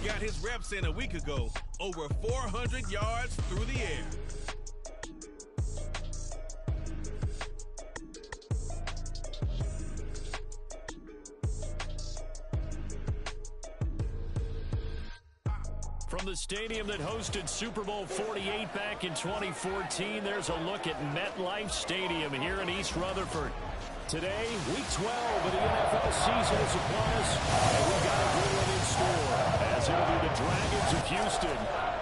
got his reps in a week ago, over 400 yards through the air. From the stadium that hosted Super Bowl 48 back in 2014, there's a look at MetLife Stadium here in East Rutherford. Today, Week 12 of the NFL season is upon us, and we've got a good one in store, as it'll be the Dragons of Houston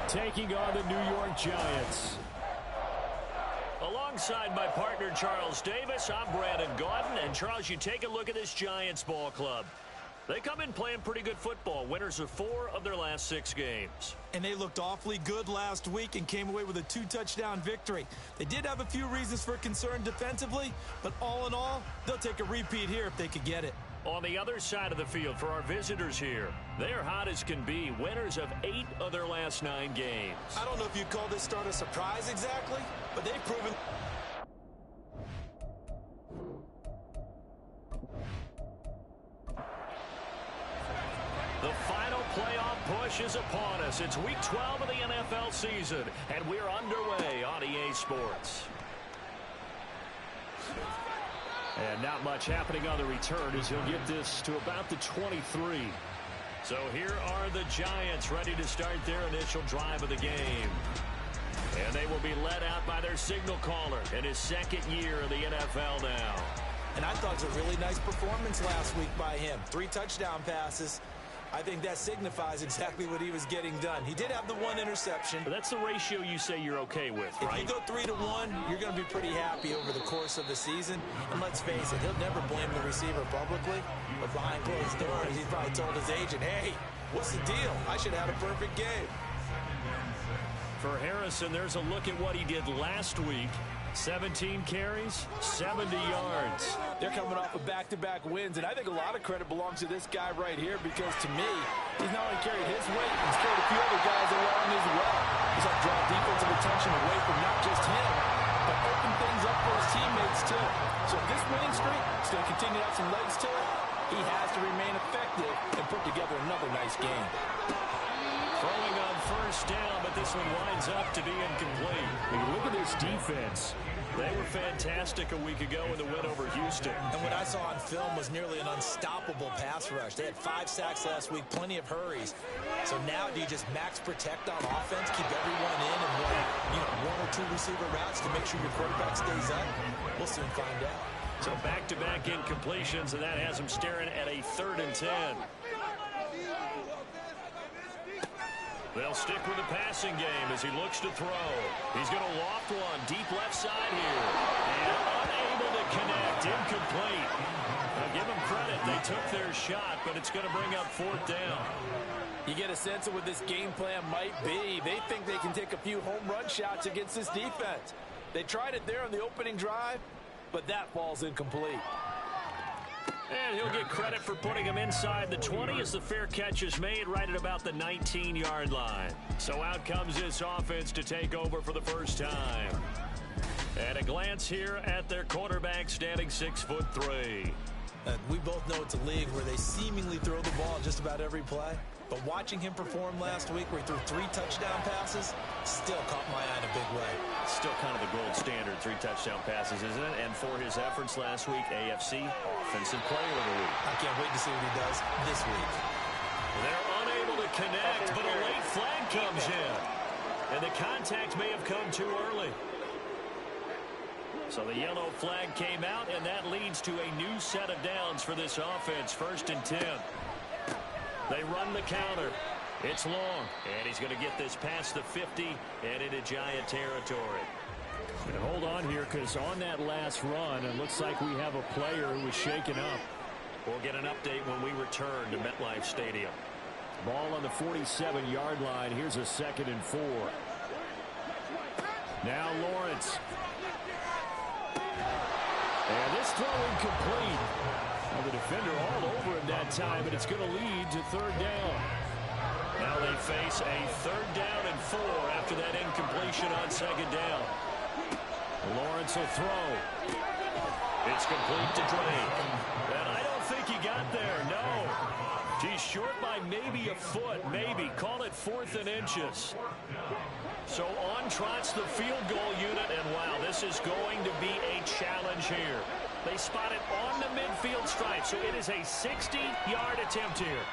taking on the New York Giants. Alongside my partner, Charles Davis, I'm Brandon Gaudin, and Charles, you take a look at this Giants ball club. They come in playing pretty good football, winners of 4 of their last 6 games. And they looked awfully good last week and came away with a 2-touchdown victory. They did have a few reasons for concern defensively, but all in all, they'll take a repeat here if they could get it. On the other side of the field for our visitors here, they're hot as can be, winners of 8 of their last 9 games. I don't know if you'd call this start a surprise exactly, but they've proven... The final playoff push is upon us. It's Week 12 of the NFL season, and we're underway on EA Sports. And not much happening on the return as he'll get this to about the 23. So here are the Giants ready to start their initial drive of the game. And they will be led out by their signal caller in his 2nd year in the NFL now. And I thought it was a really nice performance last week by him. 3 touchdown passes. I think that signifies exactly what he was getting done. He did have the 1 interception. But that's the ratio you say you're okay with, right? If you go 3-to-1, you're going to be pretty happy over the course of the season. And let's face it, he'll never blame the receiver publicly. But behind closed doors, he's probably told his agent, hey, what's the deal? I should have had a perfect game. For Harrison, there's a look at what he did last week. 17 carries, 70 yards. They're coming off of back-to-back wins, and I think a lot of credit belongs to this guy right here because, to me, he's not only carried his weight, he's carried a few other guys along as well. He's helped draw defensive attention away from not just him, but open things up for his teammates, too. So if this winning streak is going to continue to have some legs to it, he has to remain effective and put together another nice game. Throwing on first down, but this one winds up to be incomplete. When you look at this defense, they were fantastic a week ago in the win over Houston. And what I saw on film was nearly an unstoppable pass rush. They had 5 sacks last week, plenty of hurries. So now do you just max protect on offense, keep everyone in and run, 1 or 2 receiver routes to make sure your quarterback stays up? We'll soon find out. So back-to-back incompletions, and that has him staring at a 3rd and 10. They'll stick with the passing game as he looks to throw. He's going to loft one deep left side here. And unable to connect. Incomplete. Now give them credit. They took their shot, but it's going to bring up 4th down. You get a sense of what this game plan might be. They think they can take a few home run shots against this defense. They tried it there on the opening drive, but that falls incomplete. And he'll get credit for putting him inside the 20 as the fair catch is made right at about the 19-yard line. So out comes this offense to take over for the first time. And a glance here at their quarterback standing 6'3". We both know it's a league where they seemingly throw the ball just about every play. But watching him perform last week where he threw 3 touchdown passes still caught my eye in a big way. Still kind of the gold standard, 3 touchdown passes, isn't it? And for his efforts last week, AFC Offensive Player of the Week. I can't wait to see what he does this week. They're unable to connect, but a late flag comes in. And the contact may have come too early. So the yellow flag came out, and that leads to a new set of downs for this offense. 1st and 10. They run the counter. It's long, and he's going to get this past the 50 and into Giant territory. And hold on here, because on that last run, it looks like we have a player who was shaken up. We'll get an update when we return to MetLife Stadium. Ball on the 47-yard line. Here's a 2nd and 4. Now Lawrence. And this throw incomplete. Well, the defender all over him that time, and it's going to lead to 3rd down. Now they face a 3rd down and 4 after that incompletion on 2nd down. Lawrence will throw. It's complete to Drake. And I don't think he got there, no. He's short by maybe a foot, maybe. Call it 4th and inches. So on trots the field goal unit, and wow, this is going to be a challenge here. They spot it on the midfield stripe, so it is a 60-yard attempt here.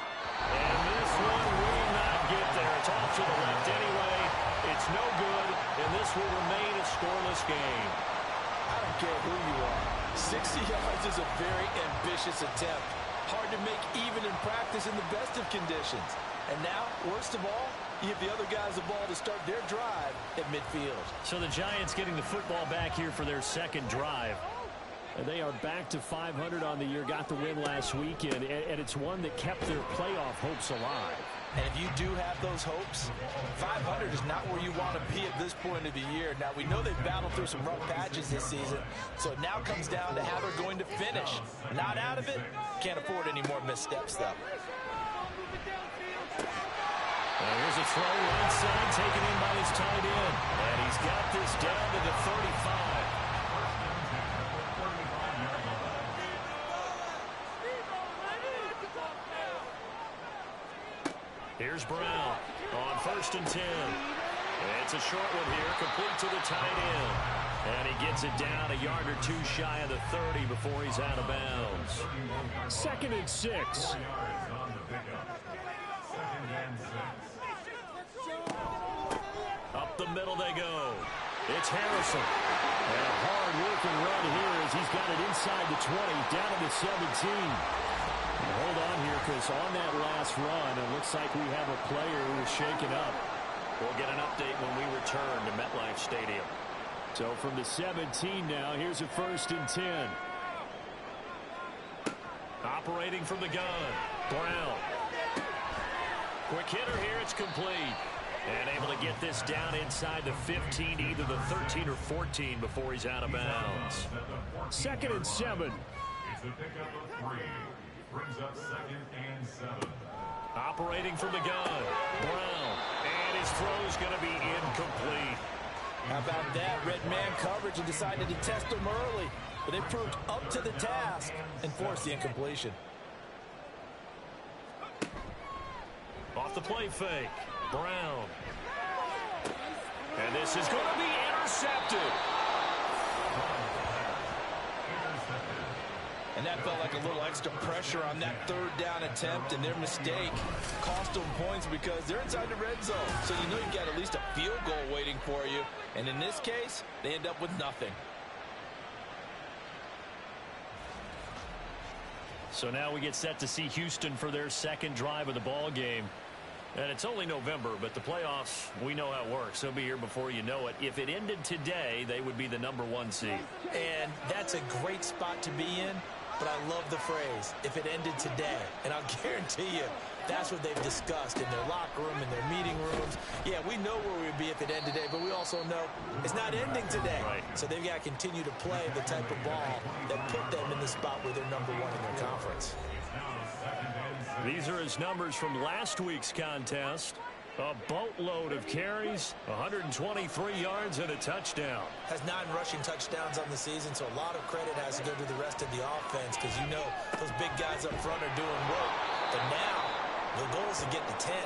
And this one will not get there. It's off to the left anyway. It's no good, and this will remain a scoreless game. I don't care who you are. 60 yards is a very ambitious attempt. Hard to make even in practice in the best of conditions. And now, worst of all, you give the other guys the ball to start their drive at midfield. So the Giants getting the football back here for their second drive. And they are back to 500 on the year, got the win last weekend, and it's one that kept their playoff hopes alive. And if you do have those hopes, 500 is not where you want to be at this point of the year. Now, we know they've battled through some rough patches this season, so it now comes down to how they're going to finish. Not out of it, can't afford any more missteps, though. Here's a throw right side, taken in by his tight end. And he's got this down to the 35. Here's Brown on 1st and 10. It's a short one here, complete to the tight end. And he gets it down a yard or two shy of the 30 before he's out of bounds. 2nd and 6. Up the middle they go. It's Harrison. And a hard-working run here as he's got it inside the 20, down to the 17. Hold on here, because on that last run, it looks like we have a player who is shaken up. We'll get an update when we return to MetLife Stadium. So from the 17 now, here's a 1st and 10. Operating from the gun, Brown. Quick hitter here, it's complete. And able to get this down inside the 15, either the 13 or 14 before he's out of bounds. 2nd and 7. It's a pickup of 3. Brings up 2nd and 7. Operating from the gun, Brown. And his throw's going to be incomplete. How about that? Red man coverage and decided to test them early. But they proved up to the task and forced the incompletion. Off the play fake, Brown. And this is going to be intercepted. And that felt like a little extra pressure on that 3rd down attempt, and their mistake cost them points because they're inside the red zone. So you know you've got at least a field goal waiting for you. And in this case, they end up with nothing. So now we get set to see Houston for their second drive of the ball game. And it's only November, but the playoffs, we know how it works. They'll be here before you know it. If it ended today, they would be the #1 seed. And that's a great spot to be in, but I love the phrase, if it ended today. And I'll guarantee you, that's what they've discussed in their locker room, in their meeting rooms. Yeah, we know where we'd be if it ended today, but we also know it's not ending today. Right. So they've got to continue to play the type of ball that put them in the spot where they're #1 in their conference. These are his numbers from last week's contest. A boatload of carries, 123 yards and a touchdown. Has 9 rushing touchdowns on the season, so a lot of credit has to go to the rest of the offense because you know those big guys up front are doing work. But now, the goal is to get to 10.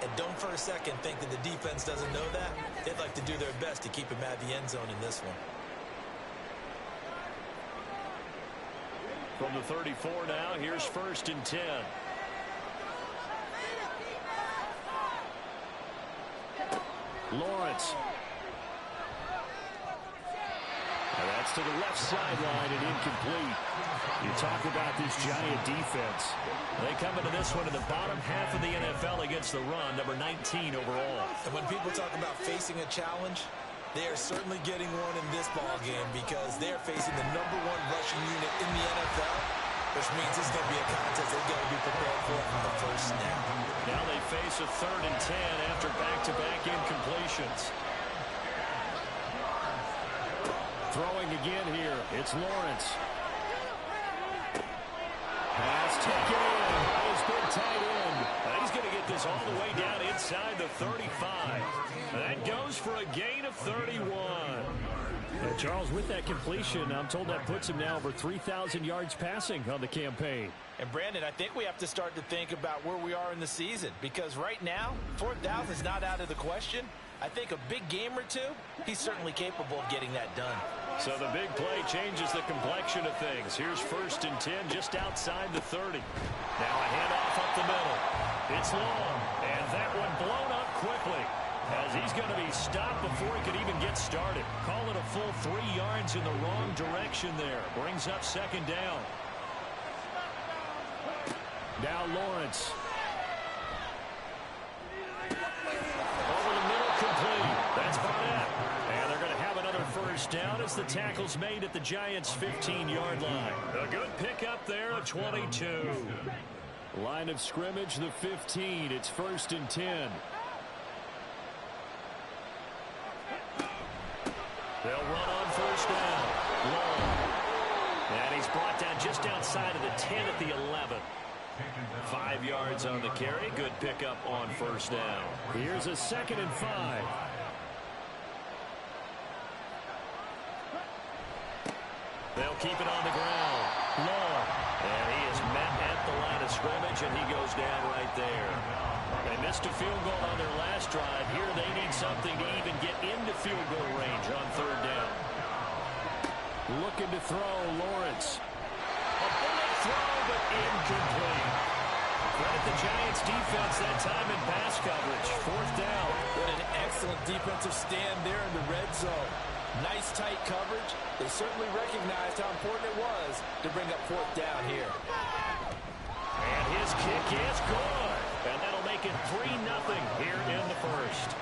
And don't for a second think that the defense doesn't know that. They'd like to do their best to keep him out of the end zone in this one. From the 34 now, here's 1st and 10. Lawrence. And that's to the left sideline and incomplete. You talk about this Giant defense. They come into this one in the bottom half of the NFL against the run, number 19 overall. And when people talk about facing a challenge, they are certainly getting one in this ball game because they're facing the #1 rushing unit in the NFL, which means it's going to be a contest they've got to be prepared for from the first snap. Now they face a 3rd and 10 after back-to-back incompletions. Throwing again here, it's Lawrence. Pass taken in by his been tight end. He's going to get this all the way down inside the 35. That goes for a gain of 31. Charles, with that completion, I'm told that puts him now over 3,000 yards passing on the campaign. And Brandon, I think we have to start to think about where we are in the season, because right now, 4,000 is not out of the question. I think a big game or two, he's certainly capable of getting that done. So the big play changes the complexion of things. Here's 1st and 10 just outside the 30. Now a handoff up the middle. It's long, and that one blown up quickly, as he's going to be stopped before he could even get started. Call it a full 3 yards in the wrong direction there. Brings up 2nd down. Now Lawrence. Over the middle, complete. That's Barnett. And they're going to have another 1st down as the tackle's made at the Giants' 15-yard line. A good pickup there of 22. Line of scrimmage, the 15. It's 1st and 10. They'll run on 1st down. Long. And he's brought down just outside of the 10 at the 11. 5 yards on the carry. Good pickup on 1st down. Here's a 2nd and 5. They'll keep it on the ground. Long. And he is met at the line of scrimmage, and he goes down right there. They missed a field goal on their last drive. Here they need something to even get into field goal range on 3rd down. Looking to throw, Lawrence. A bullet throw, but incomplete. Credit the Giants defense that time in pass coverage. 4th down. What an excellent defensive stand there in the red zone. Nice tight coverage. They certainly recognized how important it was to bring up 4th down here. And his kick is good. And that'll make it 3-0 here in the 1st.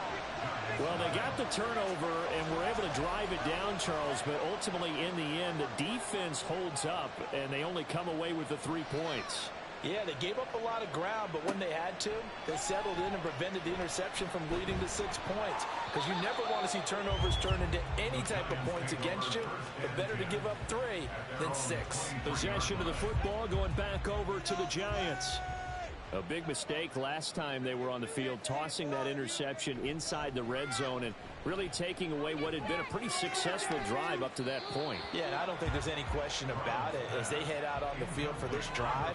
Well, they got the turnover and were able to drive it down, Charles, but ultimately in the end, the defense holds up, and they only come away with the 3 points. Yeah, they gave up a lot of ground, but when they had to, they settled in and prevented the interception from leading to 6 points. Because you never want to see turnovers turn into any type of points against you, but better to give up 3 than 6. Possession of the football going back over to the Giants. A big mistake last time they were on the field, tossing that interception inside the red zone and really taking away what had been a pretty successful drive up to that point. Yeah, and I don't think there's any question about it. As they head out on the field for this drive,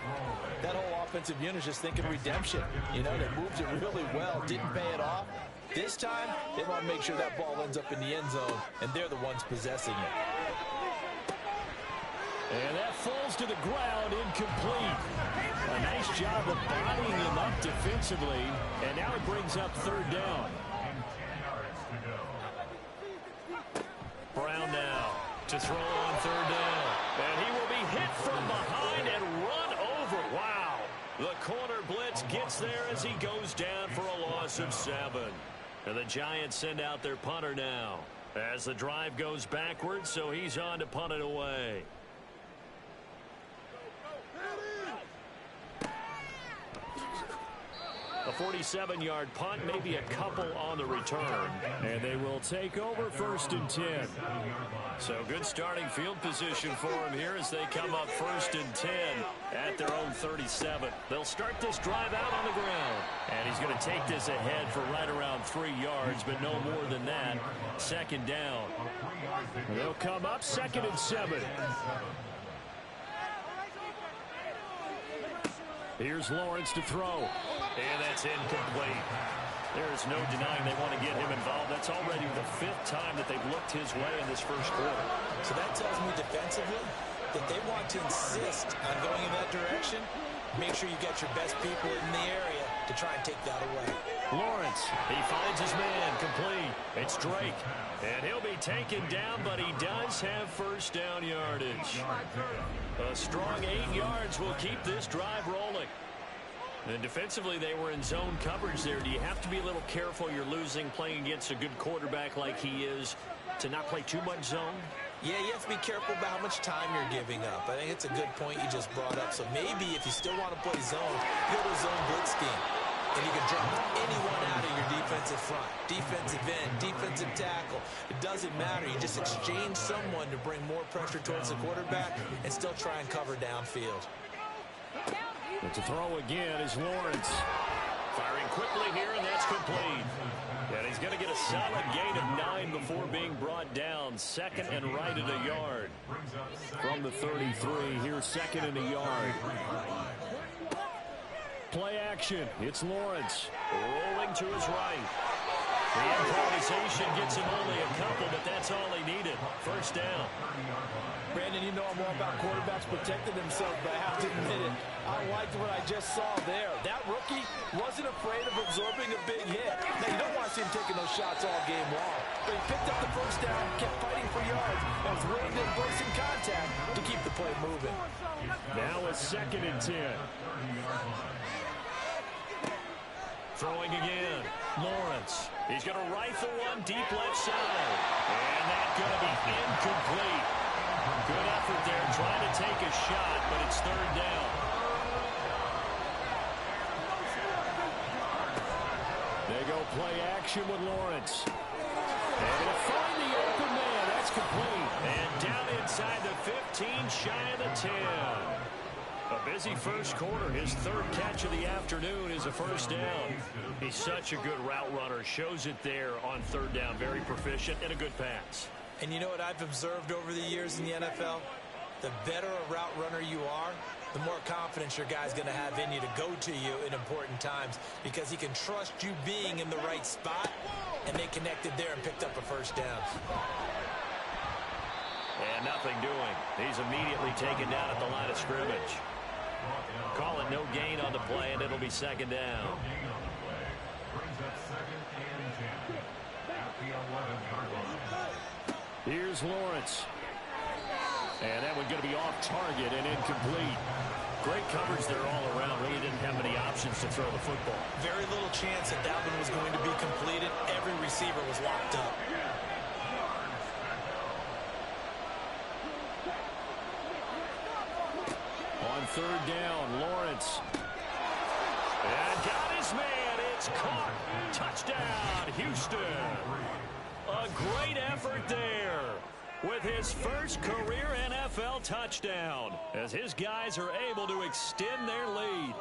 that whole offensive unit is just thinking redemption. You know, they moved it really well, didn't pay it off. This time, they want to make sure that ball ends up in the end zone, and they're the ones possessing it. And that falls to the ground, incomplete. A nice job of bodying him up defensively, and now it brings up 3rd down. Brown now to throw on 3rd down. And he will be hit from behind and run over. Wow. The corner blitz gets there as he goes down for a loss of 7. And the Giants send out their punter now as the drive goes backwards, so he's on to punt it away. A 47-yard punt, maybe a couple on the return. And they will take over 1st and 10. So good starting field position for him here as they come up 1st and 10 at their own 37. They'll start this drive out on the ground. And he's going to take this ahead for right around 3 yards, but no more than that. 2nd down. They'll come up 2nd and 7. Here's Lawrence to throw. And that's incomplete. There is no denying they want to get him involved. That's already the 5th time that they've looked his way in this 1st quarter. So that tells me defensively that they want to insist on going in that direction. Make sure you get your best people in the area to try and take that away. Lawrence, he finds his man, complete. It's Drake, and he'll be taken down, but he does have 1st down yardage. A strong 8 yards will keep this drive rolling. And defensively, they were in zone coverage there. Do you have to be a little careful? You're losing, playing against a good quarterback like he is, to not play too much zone? Yeah, you have to be careful about how much time you're giving up. I think it's a good point you just brought up. So maybe if you still want to play zone, go to zone blitz scheme. And you can drop anyone out of your defensive front, defensive end, defensive tackle. It doesn't matter. You just exchange someone to bring more pressure towards the quarterback and still try and cover downfield. But to throw again is Lawrence. Firing quickly here, and that's complete. And he's going to get a solid gain of 9 before being brought down. Second and right at a yard. From the 33, here's second and a yard. Play action. It's Lawrence. Rolling to his right. The improvisation gets him only a couple, but that's all he needed. First down. Brandon, you know I'm all about quarterbacks protecting themselves, but I have to admit it. I liked what I just saw there. That rookie wasn't afraid of absorbing a big hit. Now, you don't want to see him taking those shots all game long. But he picked up the first down, kept fighting for yards, and was willing to embrace some contact to keep the play moving. Now a second and 10. Throwing again. Lawrence. He's going to rifle one deep left side. And that's going to be incomplete. Good effort there trying to take a shot, but it's third down. They go play action with Lawrence. They're going to find the open man. That's complete. And down inside the 15, shy of the 10. A busy first quarter. His third catch of the afternoon is a first down. He's such a good route runner. Shows it there on third down. Very proficient and a good pass. And you know what I've observed over the years in the NFL? The better a route runner you are, the more confidence your guy's going to have in you to go to you in important times because he can trust you being in the right spot, and they connected there and picked up a first down. And nothing doing. He's immediately taken down at the line of scrimmage. Call it no gain on the play, and it'll be second down. Here's Lawrence. And that one's going to be off target and incomplete. Great coverage there all around. Really didn't have many options to throw the football. Very little chance that one was going to be completed. Every receiver was locked up. On third down, Lawrence. And got his man. It's caught. Touchdown, Houston. A great effort there with his first career NFL touchdown as his guys are able to extend their lead.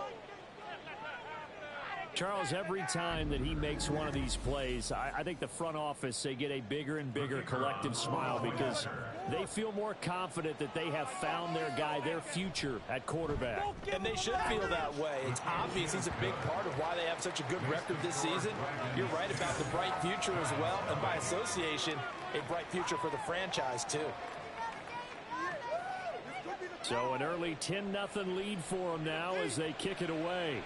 Charles, every time that he makes one of these plays, I think the front office, they get a bigger and bigger collective smile because they feel more confident that they have found their guy, their future at quarterback. And they should feel that way. It's obvious he's a big part of why they have such a good record this season. You're right about the bright future as well, and by association, a bright future for the franchise too. So an early 10-0 lead for them now as they kick it away.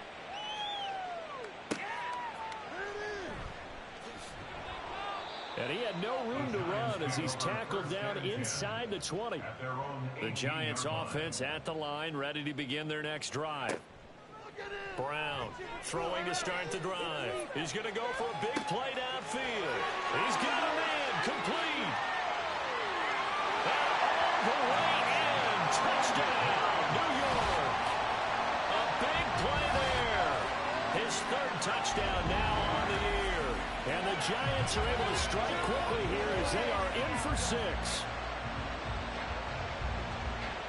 And he had no room to run as he's tackled down inside the 20. The Giants offense at the line, ready to begin their next drive. Brown throwing to start the drive. He's going to go for a big play downfield. He's got a man complete. And all the way in. Touchdown, New York. A big play there. His third touchdown now on the year. And the Giants are able to strike quickly here as they are in for 6.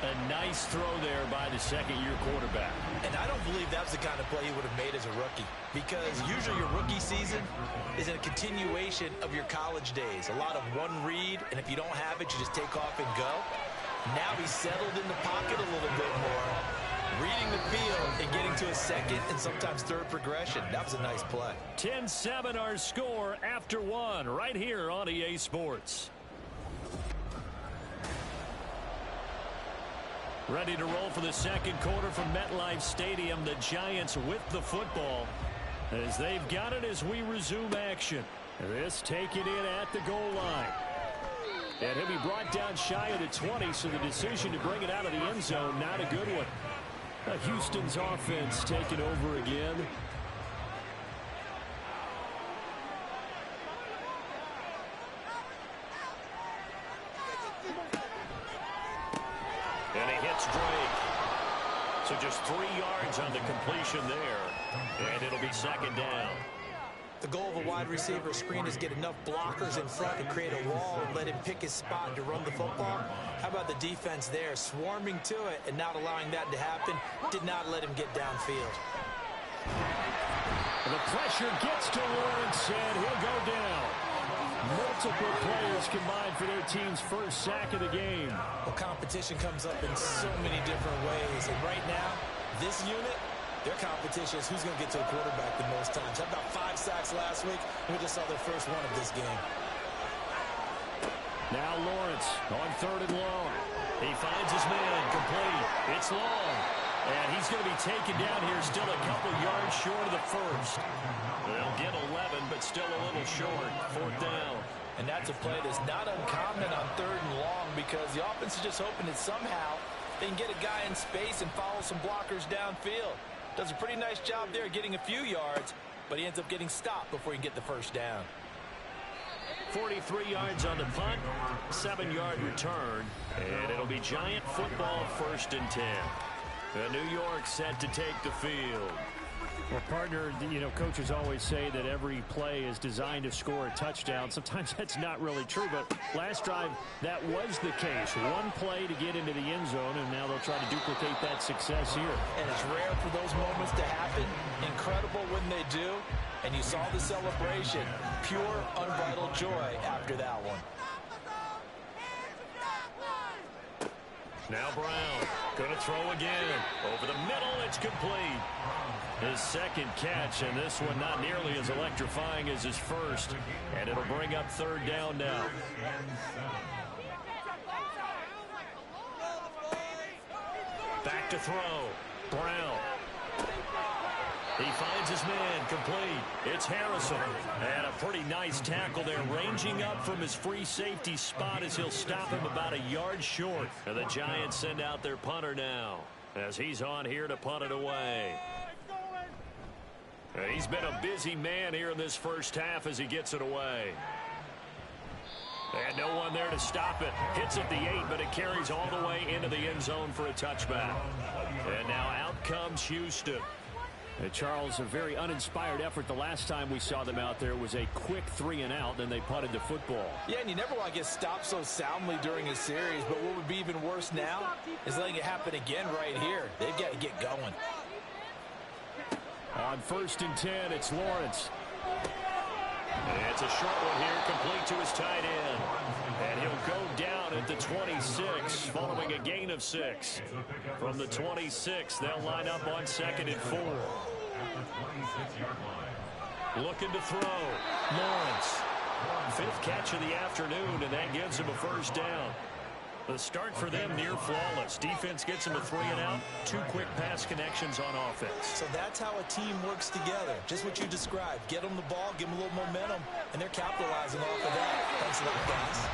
A nice throw there by the second-year quarterback. And I don't believe that was the kind of play he would have made as a rookie, because usually your rookie season is a continuation of your college days. A lot of one read, and if you don't have it, you just take off and go. Now he's settled in the pocket a little bit more, reading the field and getting to a second and sometimes third progression. That was a nice play. 10-7 our score after one right here on EA Sports. Ready to roll for the second quarter from MetLife Stadium. The Giants with the football as they've got it as we resume action. This taken in at the goal line. And he'll be brought down shy of the 20, so the decision to bring it out of the end zone, not a good one. Houston's offense taking over again. And he hits Drake. So just 3 yards on the completion there. And it'll be second down. The goal of a wide receiver screen is get enough blockers in front to create a wall and let him pick his spot to run the football. How about the defense there, swarming to it and not allowing that to happen? Did not let him get downfield. The pressure gets to Lawrence, and he'll go down. Multiple players combined for their team's first sack of the game. Well, competition comes up in so many different ways, and right now, this unit, their competition is who's going to get to the quarterback the most times. Had about 5 sacks last week, and we just saw their first one of this game. Now Lawrence on 3rd and long. He finds his man, complete. It's long. And he's going to be taken down here, still a couple yards short of the first. They'll get 11, but still a little short. 4th down. And that's a play that's not uncommon on 3rd and long because the offense is just hoping that somehow they can get a guy in space and follow some blockers downfield. Does a pretty nice job there getting a few yards, but he ends up getting stopped before he can get the first down. 43 yards on the punt, 7-yard return, and it'll be Giant football 1st and 10. New York set to take the field. Well, partner, you know, coaches always say that every play is designed to score a touchdown. Sometimes that's not really true, but last drive, that was the case. One play to get into the end zone, and now they'll try to duplicate that success here. And it's rare for those moments to happen. Incredible when they do. And you saw the celebration. Pure, unbridled joy after that one. Now Brown, going to throw again. Over the middle, it's complete. His second catch, and this one not nearly as electrifying as his first. And it'll bring up 3rd down now. Back to throw. Brown. He finds his man, complete. It's Harrison. And a pretty nice tackle there, ranging up from his free safety spot as he'll stop him about a yard short. And the Giants send out their punter now as he's on here to punt it away. And he's been a busy man here in this first half as he gets it away. And no one there to stop it. Hits at the 8, but it carries all the way into the end zone for a touchback. And now out comes Houston. And Charles, a very uninspired effort. The last time we saw them out there was a quick 3 and out, then they punted the football. Yeah, and you never want to get stopped so soundly during a series, but what would be even worse now is letting it happen again right here. They've got to get going. On 1st and 10, it's Lawrence. It's a short one here, complete to his tight end. And he'll go down at the 26, following a gain of 6. From the 26, they'll line up on 2nd and 4. Looking to throw. Lawrence. 5th catch of the afternoon, and that gives him a first down. The start for them near flawless. Defense gets them a 3 and out. 2 quick pass connections on offense. So that's how a team works together. Just what you described. Get them the ball, give them a little momentum, and they're capitalizing off of that. Thanks a lot, guys.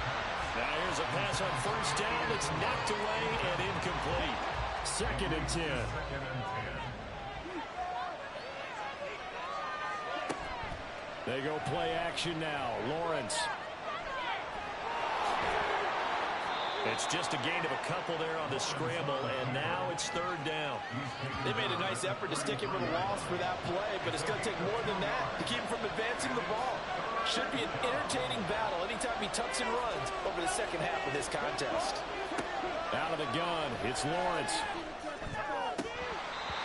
Now here's a pass on 1st down. It's knocked away and incomplete. 2nd and 10. They go play action now. Lawrence. It's just a gain of a couple there on the scramble, and now it's 3rd down. They made a nice effort to stick him with a loss for that play, but it's going to take more than that to keep him from advancing the ball. Should be an entertaining battle anytime he tucks and runs over the second half of this contest. Out of the gun, it's Lawrence.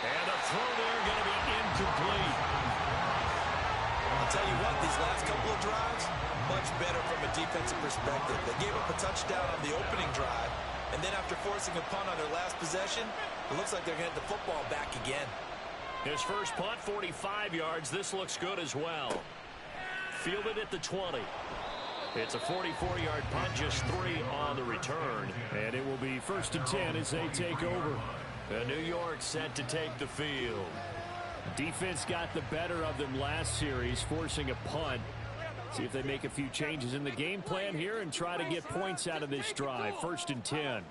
And a throw there going to be incomplete. I'll tell you what, these last couple of drives, much better from a defensive perspective. They gave up a touchdown on the opening drive, and then after forcing a punt on their last possession, it looks like they're going to get the football back again. His first punt, 45 yards. This looks good as well. Fielded at the 20. It's a 44-yard punt, just 3 on the return. And it will be 1st and 10 as they take over. And New York set to take the field. Defense got the better of them last series, forcing a punt. See if they make a few changes in the game plan here and try to get points out of this drive. 1st and 10.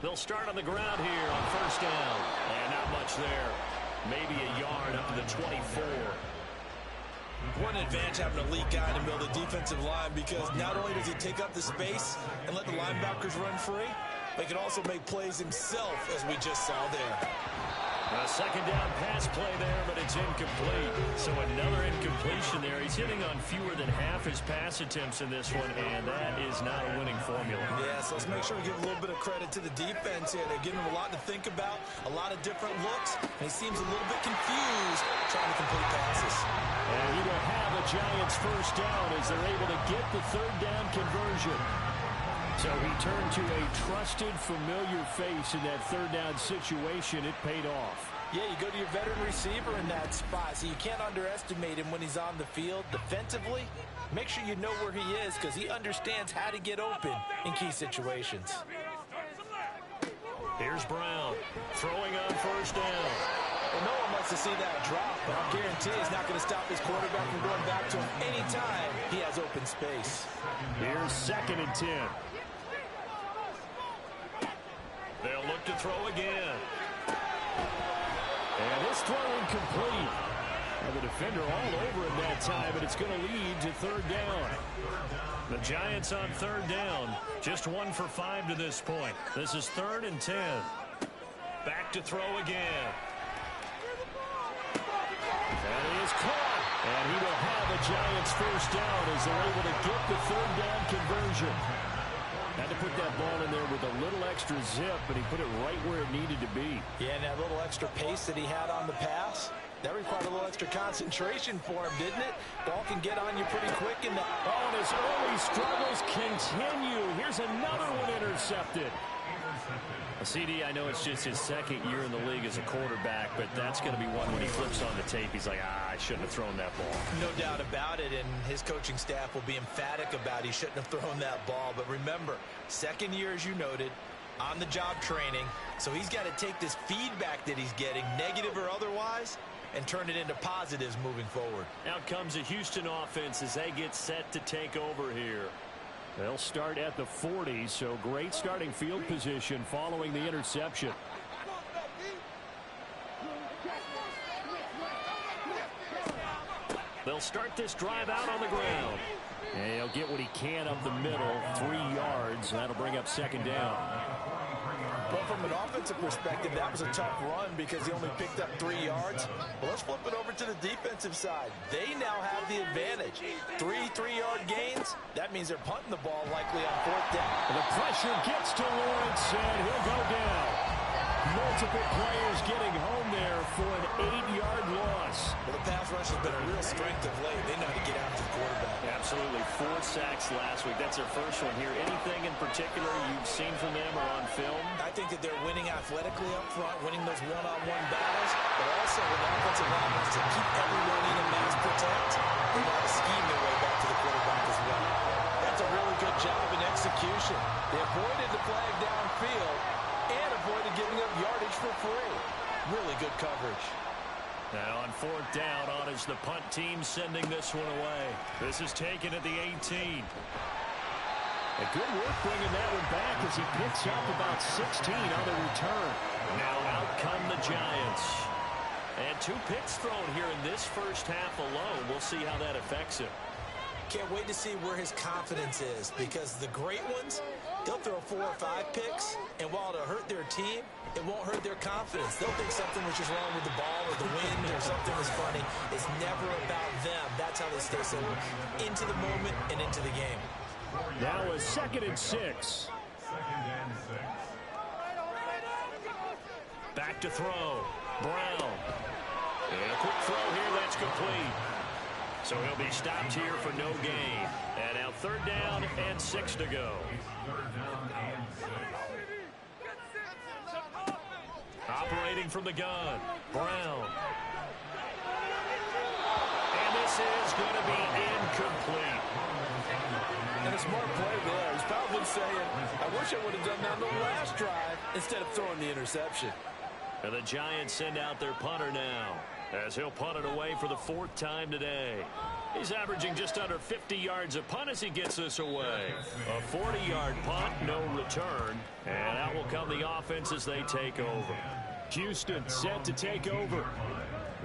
They'll start on the ground here on 1st down. And not much there. Maybe a yard up to the 24. One advantage having a lead guy in the middle of the defensive line, because not only does he take up the space and let the linebackers run free, but he can also make plays himself, as we just saw there. A second down pass play there, but it's incomplete. So another incompletion there. He's hitting on fewer than half his pass attempts in this one, and that is not a winning formula. Yeah, so let's make sure we give a little bit of credit to the defense here. They're giving him a lot to think about, a lot of different looks, and he seems a little bit confused trying to complete passes. And he will have a Giants first down as they're able to get the third down conversion. So he turned to a trusted, familiar face in that third down situation. It paid off. Yeah, you go to your veteran receiver in that spot, so you can't underestimate him when he's on the field. Defensively, make sure you know where he is because he understands how to get open in key situations. Here's Brown throwing on first down. Well, no one wants to see that drop, but I guarantee he's not going to stop his quarterback from going back to him anytime he has open space. Here's 2nd and 10. They'll look to throw again. And this throw incomplete. And the defender all over him that time, but it's going to lead to third down. The Giants on third down. Just 1 for 5 to this point. This is 3rd and 10. Back to throw again. And he is caught. And he will have a Giants first down as they're able to get the third down conversion. Had to put that ball in there with a little extra zip, but he put it right where it needed to be. Yeah, and that little extra pace that he had on the pass, that required a little extra concentration for him, didn't it? Ball can get on you pretty quick. And his early struggles continue. Here's another one intercepted. CD, I know it's just his 2nd year in the league as a quarterback, but that's going to be one when he flips on the tape. He's like, I shouldn't have thrown that ball. No doubt about it, and his coaching staff will be emphatic about he shouldn't have thrown that ball. But remember, 2nd year, as you noted, on-the-job training, so he's got to take this feedback that he's getting, negative or otherwise, and turn it into positives moving forward. Out comes a Houston offense as they get set to take over here. They'll start at the 40, so great starting field position following the interception. They'll start this drive out on the ground. And he'll get what he can up the middle, 3 yards. That'll bring up 2nd down. Well, from an offensive perspective, that was a tough run because he only picked up 3 yards. Well, let's flip it over to the defensive side. They now have the advantage. 3 3-yard gains. That means they're punting the ball likely on 4th down. The pressure gets to Lawrence, and he'll go down. Multiple players getting home there for an 8-yard loss. Well, the pass rush has been a real strength of late. They know how to get after the quarterback. Absolutely. 4 sacks last week. That's their first one here. Anything in particular you've seen from them or on film? I think that they're winning athletically up front, winning those one-on-one battles, but also when the offensive line wants to keep everyone in and mass protect, they want to scheme their way back to the quarterback as well. That's a really good job in execution. They avoided the flag downfield and avoided giving up yardage for free. Really good coverage. Now on 4th down, on is the punt team sending this one away. This is taken at the 18. A good work bringing that one back as he picks up about 16 on the return. Now out come the Giants. And 2 picks thrown here in this first half alone. We'll see how that affects him. Can't wait to see where his confidence is because the great ones, they'll throw 4 or 5 picks, and while it'll hurt their team, it won't hurt their confidence. They'll think something was just wrong with the ball or the wind or something was funny. It's never about them. That's how they stay so into the moment and into the game. Now a 2nd and 6. Back to throw. Brown. And a quick throw here that's complete. So he'll be stopped here for no gain. And now 3rd down and 6 to go. Operating from the gun. Brown. And this is going to be incomplete. And a smart play there. He's probably saying, I wish I would have done that on the last drive instead of throwing the interception. And the Giants send out their punter now, as he'll punt it away for the 4th time today. He's averaging just under 50 yards a punt as he gets this away. A 40-yard punt, no return. And out will come the offense as they take over. Houston set to take over.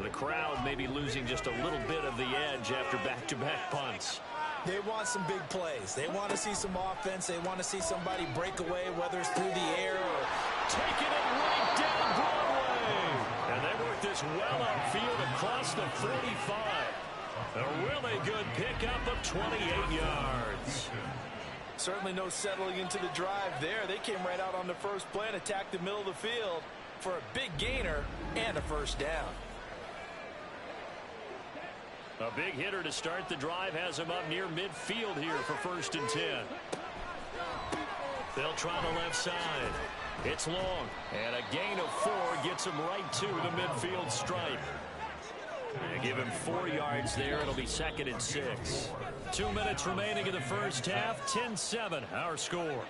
The crowd may be losing just a little bit of the edge after back-to-back punts. They want some big plays. They want to see some offense. They want to see somebody break away, whether it's through the air or taking it right down Broadway. And work this well upfield across the 45. A really good pickup of 28 yards. Certainly no settling into the drive there. They came right out on the first play and attacked the middle of the field for a big gainer and a first down. A big hitter to start the drive has him up near midfield here for 1st and 10. They'll try the left side. It's long, and a gain of 4 gets him right to the midfield stripe. They give him 4 yards there. It'll be 2nd and 6. 2 minutes remaining in the first half. 10-7, our score.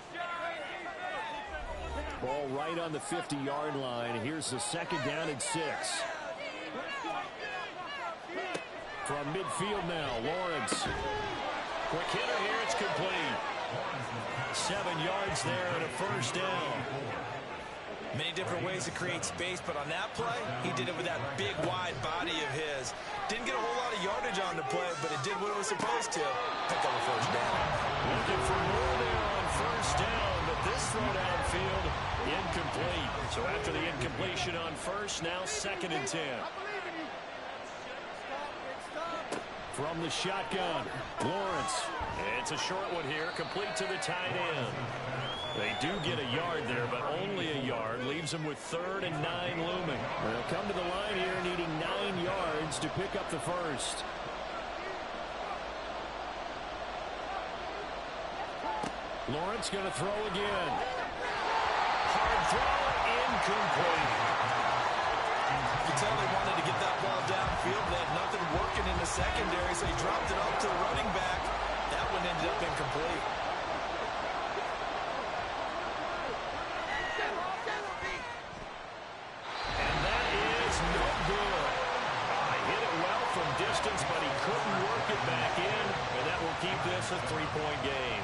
Ball right on the 50-yard line. Here's the 2nd down and 6. From midfield now, Lawrence. Quick hitter here. It's complete. 7 yards there and a first down. Many different ways to create space, but on that play, he did it with that big, wide body of his. Didn't get a whole lot of yardage on the play, but it did what it was supposed to. Pick up a first down. Looking for more there on first down, but this throw downfield, incomplete. So after the incompletion on first, now 2nd and 10. From the shotgun, Lawrence. It's a short one here, complete to the tight end. They do get a yard there, but only a yard. Leaves them with 3rd and 9 looming. They'll come to the line here needing 9 yards to pick up the first. Lawrence going to throw again. Hard throw, incomplete. You can tell they wanted to get that ball downfield. They had nothing working in the secondary, so he dropped it off to the running back. That one ended up incomplete. And that is no good. He hit it well from distance, but he couldn't work it back in, and that will keep this a 3-point game.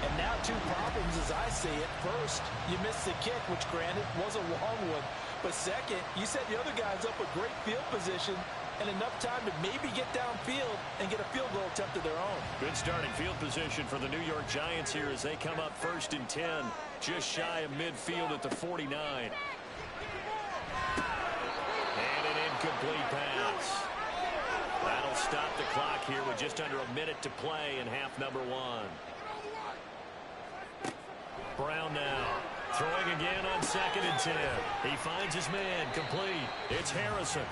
And now 2 problems as I see it. First, you missed the kick, which granted was a long one. But second, you set the other guys up with great field position and enough time to maybe get downfield and get a field goal attempt of their own. Good starting field position for the New York Giants here as they come up 1st and 10, just shy of midfield at the 49. And an incomplete pass. That'll stop the clock here with just under a minute to play in half number 1. Brown now. Throwing again on 2nd and 10. He finds his man, complete. It's Harrison.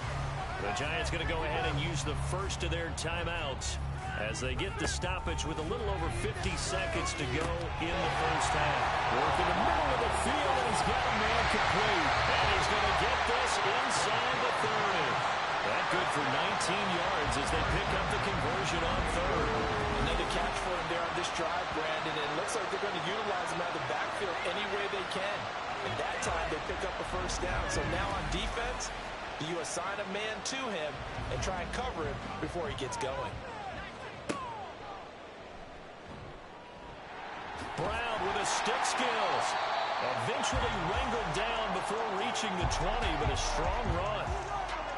The Giants going to go ahead and use the first of their timeouts as they get the stoppage with a little over 50 seconds to go in the first half. Work in the middle of the field, and he's got a man complete. And he's going to get this inside the 30. That good for 19 yards as they pick up the conversion on 3rd. Another catch for him there on this drive, Brandon. And it looks like they're going to utilize him out of the backfield any way they can. And that time they pick up a first down. So now on defense, you assign a man to him and try and cover him before he gets going. Brown with his stick skills. Eventually wrangled down before reaching the 20, but a strong run.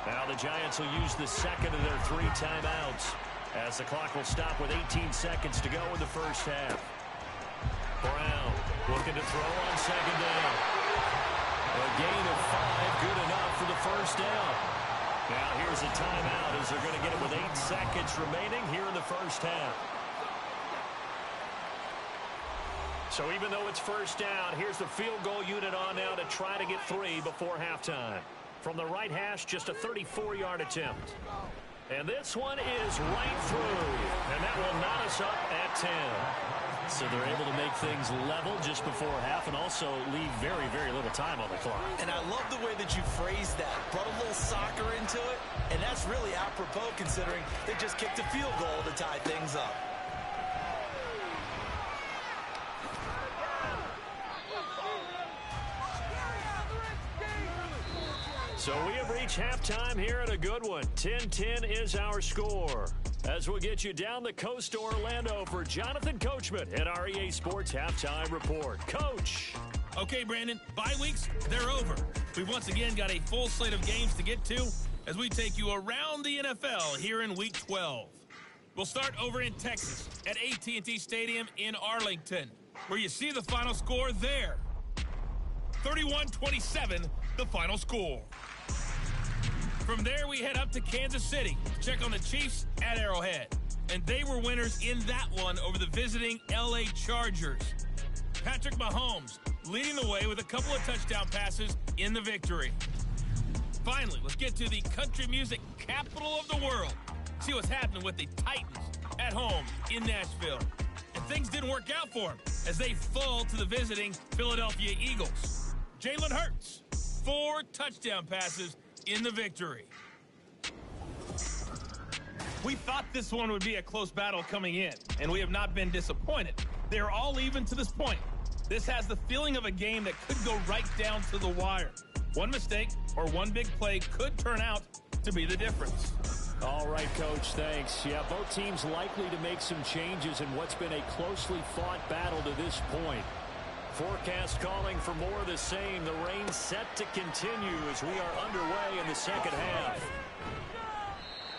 Now the Giants will use the 2nd of their 3 timeouts as the clock will stop with 18 seconds to go in the first half. Brown looking to throw on 2nd down. A gain of 5, good enough for the first down. Now here's a timeout as they're going to get it with 8 seconds remaining here in the first half. So even though it's first down, here's the field goal unit on now to try to get 3 before halftime. From the right hash, just a 34-yard attempt. And this one is right through. And that will knot us up at 10. So they're able to make things level just before half and also leave very, very little time on the clock. And I love the way that you phrased that. Brought a little soccer into it. And that's really apropos considering they just kicked a field goal to tie things up. So we have reached halftime here at a good one. 10-10 is our score. As we'll get you down the coast to Orlando for Jonathan Coachman at our EA Sports Halftime Report. Coach. Okay, Brandon, bye weeks, they're over. We've once again got a full slate of games to get to as we take you around the NFL here in Week 12. We'll start over in Texas at AT&T Stadium in Arlington, where you see the final score there. 31-27, the final score. From there, we head up to Kansas City to check on the Chiefs at Arrowhead. And they were winners in that one over the visiting L.A. Chargers. Patrick Mahomes leading the way with a couple of touchdown passes in the victory. Finally, let's get to the country music capital of the world. See what's happening with the Titans at home in Nashville. And things didn't work out for them as they fall to the visiting Philadelphia Eagles. Jalen Hurts, 4 touchdown passes in the victory. We thought this one would be a close battle coming in, and we have not been disappointed. They're all even to this point. This has the feeling of a game that could go right down to the wire. One mistake or one big play could turn out to be the difference. All right, Coach, thanks. Yeah, both teams likely to make some changes in what's been a closely fought battle to this point. Forecast calling for more of the same. The rain set to continue as we are underway in the second half.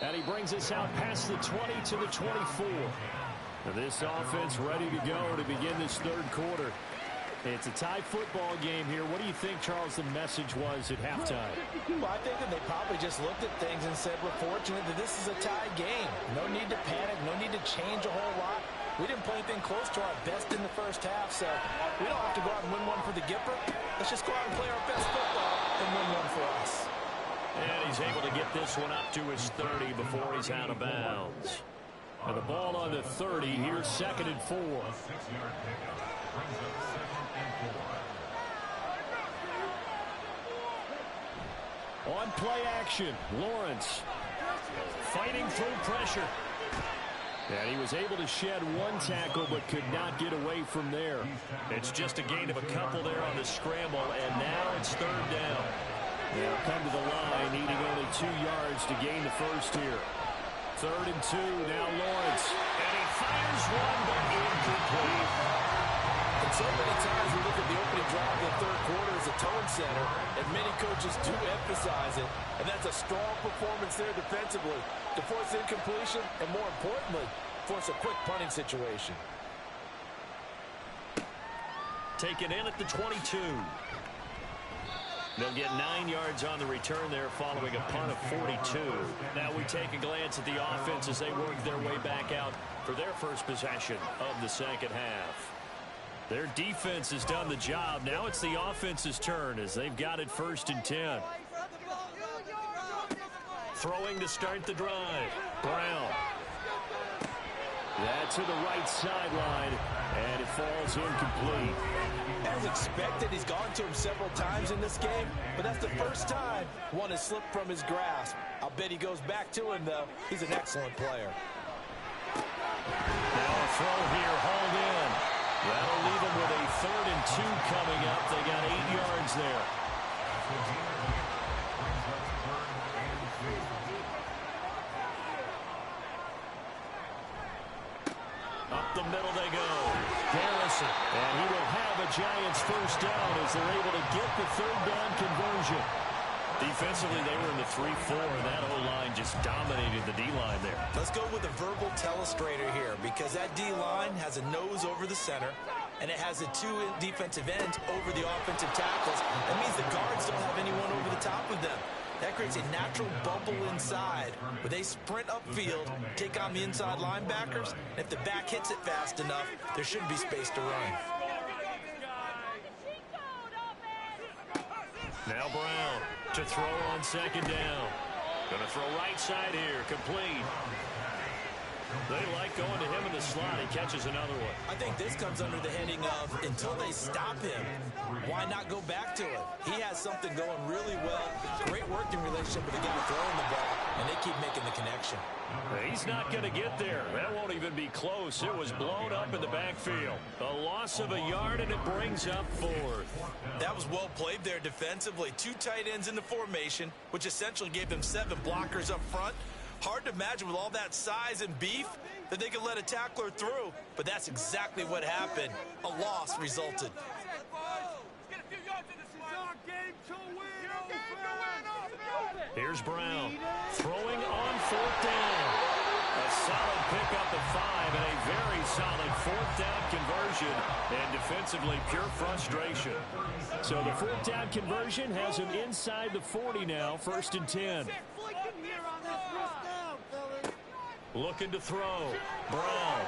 And he brings us out past the 20 to the 24. Now this offense ready to go to begin this third quarter. It's a tie football game here. What do you think, Charles, the message was at halftime? Well, I think that they probably just looked at things and said, we're fortunate that this is a tie game. No need to panic. No need to change a whole lot. We didn't play anything close to our best in the first half, so we don't have to go out and win one for the Gipper. Let's just go out and play our best football and win one for us. And he's able to get this one up to his 30 before he's out of bounds. And the ball on the 30. Here's 2nd and 4. On play action, Lawrence fighting through pressure. And he was able to shed one tackle but could not get away from there. It's just a gain of a couple there on the scramble, and now it's 3rd down. They'll come to the line, needing only 2 yards to gain the first here. 3rd and 2, now Lawrence. And he fires one, but incomplete. And so many times we look at the opening drive of the third quarter as a tone setter, and many coaches do emphasize it, and that's a strong performance there defensively to force incompletion and, more importantly, force a quick punting situation. Taken in at the 22. They'll get 9 yards on the return there following a punt of 42. Now we take a glance at the offense as they work their way back out for their first possession of the second half. Their defense has done the job. Now it's the offense's turn as they've got it 1st and 10. Throwing to start the drive. Brown. That's to the right sideline, and it falls incomplete. As expected, he's gone to him several times in this game, but that's the first time one has slipped from his grasp. I'll bet he goes back to him, though. He's an excellent player. Now a throw here, hauled in. That'll leave them with a 3rd and 2 coming up. They got 8 yards there. Up the middle they go. Harrison. And he will have a Giants first down as they're able to get the 3rd down conversion. Defensively, they were in the 3-4, and that O-line just dominated the D-line there. Let's go with a verbal telestrator here because that D-line has a nose over the center, and it has a 2 defensive ends over the offensive tackles. That means the guards don't have anyone over the top of them. That creates a natural bubble inside where they sprint upfield, take on the inside linebackers, and if the back hits it fast enough, there should be space to run. Now Brown to throw on 2nd down. Going to throw right side here, complete. They like going to him in the slot. He catches another one. I think this comes under the heading of until they stop him, why not go back to it? He has something going really well. Great working relationship with the guy throwing the ball, and they keep making the connection. He's not going to get there. That won't even be close. It was blown up in the backfield. A loss of a yard, and it brings up 4th. That was well played there defensively. 2 tight ends in the formation, which essentially gave them 7 blockers up front. Hard to imagine with all that size and beef that they could let a tackler through, but that's exactly what happened. A loss resulted. Here's Brown throwing on 4th down. A solid pickup of 5 and a very solid fourth down conversion. And defensively, pure frustration. So the fourth down conversion has him inside the 40 now, 1st and 10. Looking to throw. Brown.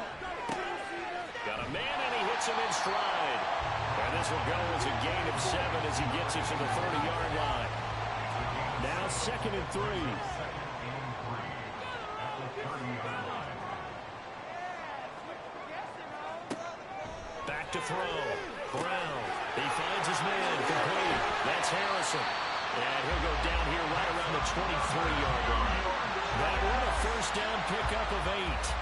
Got a man, and he hits him in stride. And this will go as a gain of 7 as he gets it to the 30-yard line. Now 2nd and 3. Back to throw. Brown. He finds his man. Complete. That's Harrison. And he'll go down here right around the 23-yard line. That one a first down pickup of 8.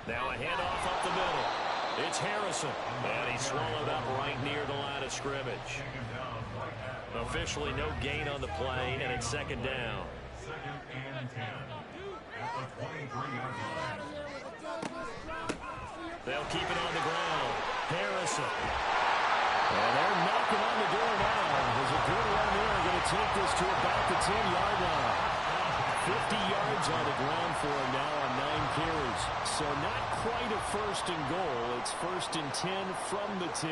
Now a handoff up the middle. It's Harrison. And he's swallowed up right near the line of scrimmage. Officially no gain on the play, and it's 2nd down. 2nd and 10 at the 23-yard line. They'll keep it on the ground. Harrison. And they're knocking on the door now. There's a good run there. Going to take this to about the 10-yard line. 50 yards on the ground for him now on 9 carries. So not quite a 1st and goal. It's 1st and 10 from the 10.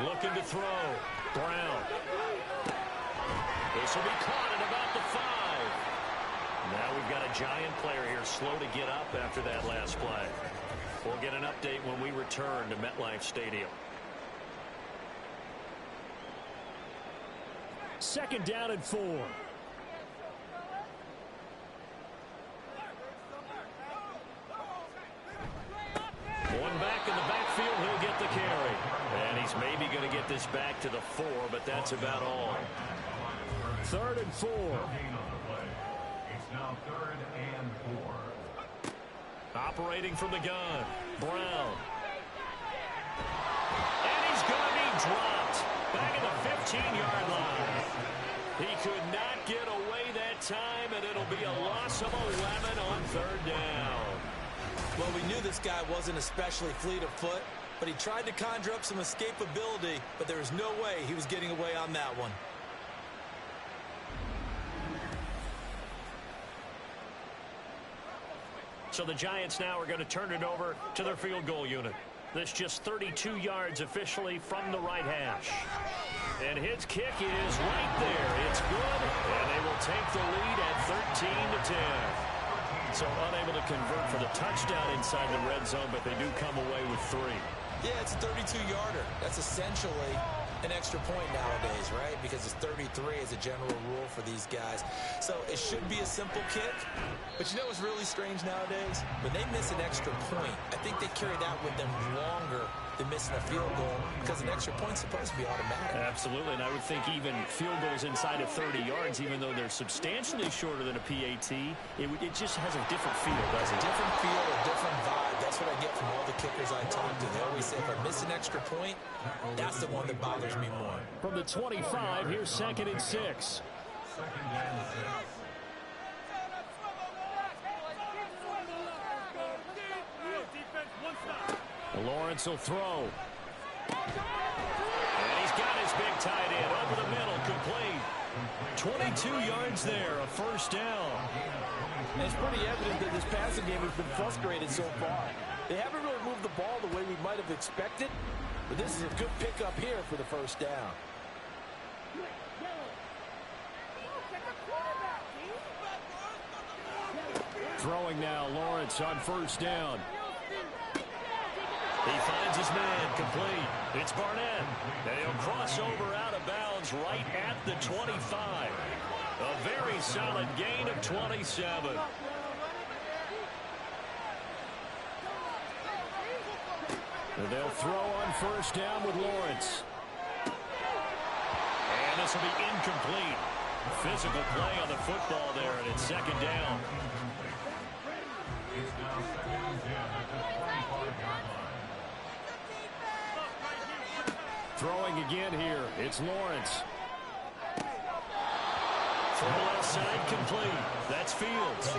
Looking to throw. Brown. This will be caught at about the 5. Now we've got a Giant player here slow to get up after that last play. We'll get an update when we return to MetLife Stadium. 2nd down and 4. One back in the backfield, he'll get the carry. And he's maybe going to get this back to the 4, but that's about all. 3rd and 4. It's now 3rd and 4. Operating from the gun, Brown. And he's going to be dropped. Back at the 15-yard line. He could not get away that time, and it'll be a loss of 11 on 3rd down. Well, we knew this guy wasn't especially fleet of foot, but he tried to conjure up some escapability, but there was no way he was getting away on that one. So the Giants now are going to turn it over to their field goal unit. This just 32 yards officially from the right hash. And his kick is right there. It's good, and they will take the lead at 13-10. So unable to convert for the touchdown inside the red zone, but they do come away with 3. Yeah, it's a 32-yarder. That's essentially an extra point nowadays, right? Because it's 33 as a general rule for these guys. So it should be a simple kick. But you know what's really strange nowadays? When they miss an extra point, I think they carry that with them longer than missing a field goal because an extra point's supposed to be automatic. Absolutely, and I would think even field goals inside of 30 yards, even though they're substantially shorter than a PAT, it just has a different feel, doesn't it? Different feel, a different vibe. That's what I get from all the kickers I talk to. They always say, if I miss an extra point, that's the one that bothers me more. From the 25, here's 2nd and 6. 2nd and 6. Lawrence will throw. And he's got his big tight end over the middle, complete. 22 yards there, a 1st down. And it's pretty evident that this passing game has been frustrated so far. They haven't really moved the ball the way we might have expected, but this is a good pickup here for the 1st down. Throwing now, Lawrence on 1st down. He finds his man, complete. It's Barnett. They'll cross over out of bounds right at the 25. A very solid gain of 27. And they'll throw on 1st down with Lawrence. And this will be incomplete. Physical play on the football there, and it's 2nd down. It's now 2nd and 10 at the 25-yard line. Throwing again here. It's Lawrence. From the left side, complete. That's Fields.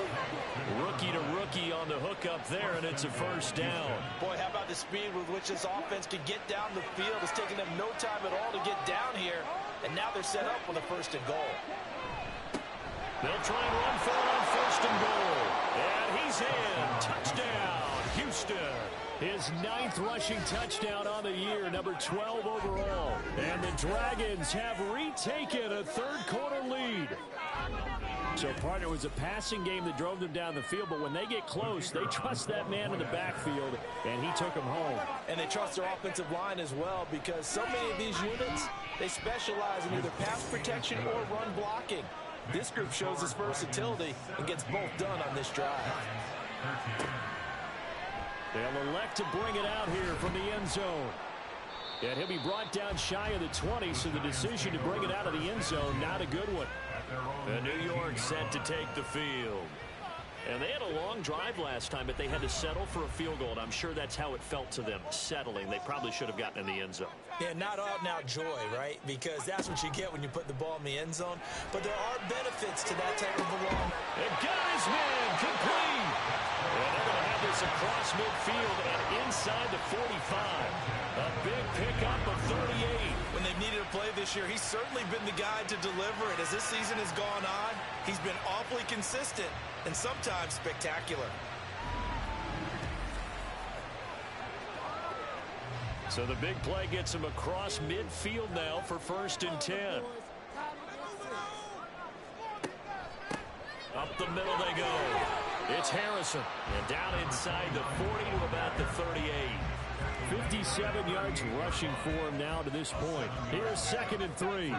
Rookie to rookie on the hookup there, and it's a first down. Boy, how about the speed with which this offense can get down the field? It's taking them no time at all to get down here, and now they're set up with a first and goal. They'll try and run for it on first and goal. And he's in. Touchdown, Houston. His 9th rushing touchdown on the year, number 12 overall. And the Dragons have retaken a third-quarter lead. So, partner, it was a passing game that drove them down the field, but when they get close, they trust that man in the backfield, and he took them home. And they trust their offensive line as well, because so many of these units, they specialize in either pass protection or run blocking. This group shows its versatility and gets both done on this drive. They'll elect to bring it out here from the end zone. And he'll be brought down shy of the 20, so the decision to bring it out of the end zone, not a good one. And New York set to take the field. And they had a long drive last time, but they had to settle for a field goal, and I'm sure that's how it felt to them, settling. They probably should have gotten in the end zone. Yeah, not out-and-out joy, right? Because that's what you get when you put the ball in the end zone. But there are benefits to that type of a long. And got his man complete. And they're going to have this across midfield and inside the 45. A big pickup of 38. When they've needed a play this year, he's certainly been the guy to deliver it. As this season has gone on, he's been awfully consistent and sometimes spectacular. So the big play gets him across midfield now for first and 10. Up the middle they go. It's Harrison. And down inside the 40 to about the 38. 57 yards rushing for him now to this point. Here's 2nd and 3.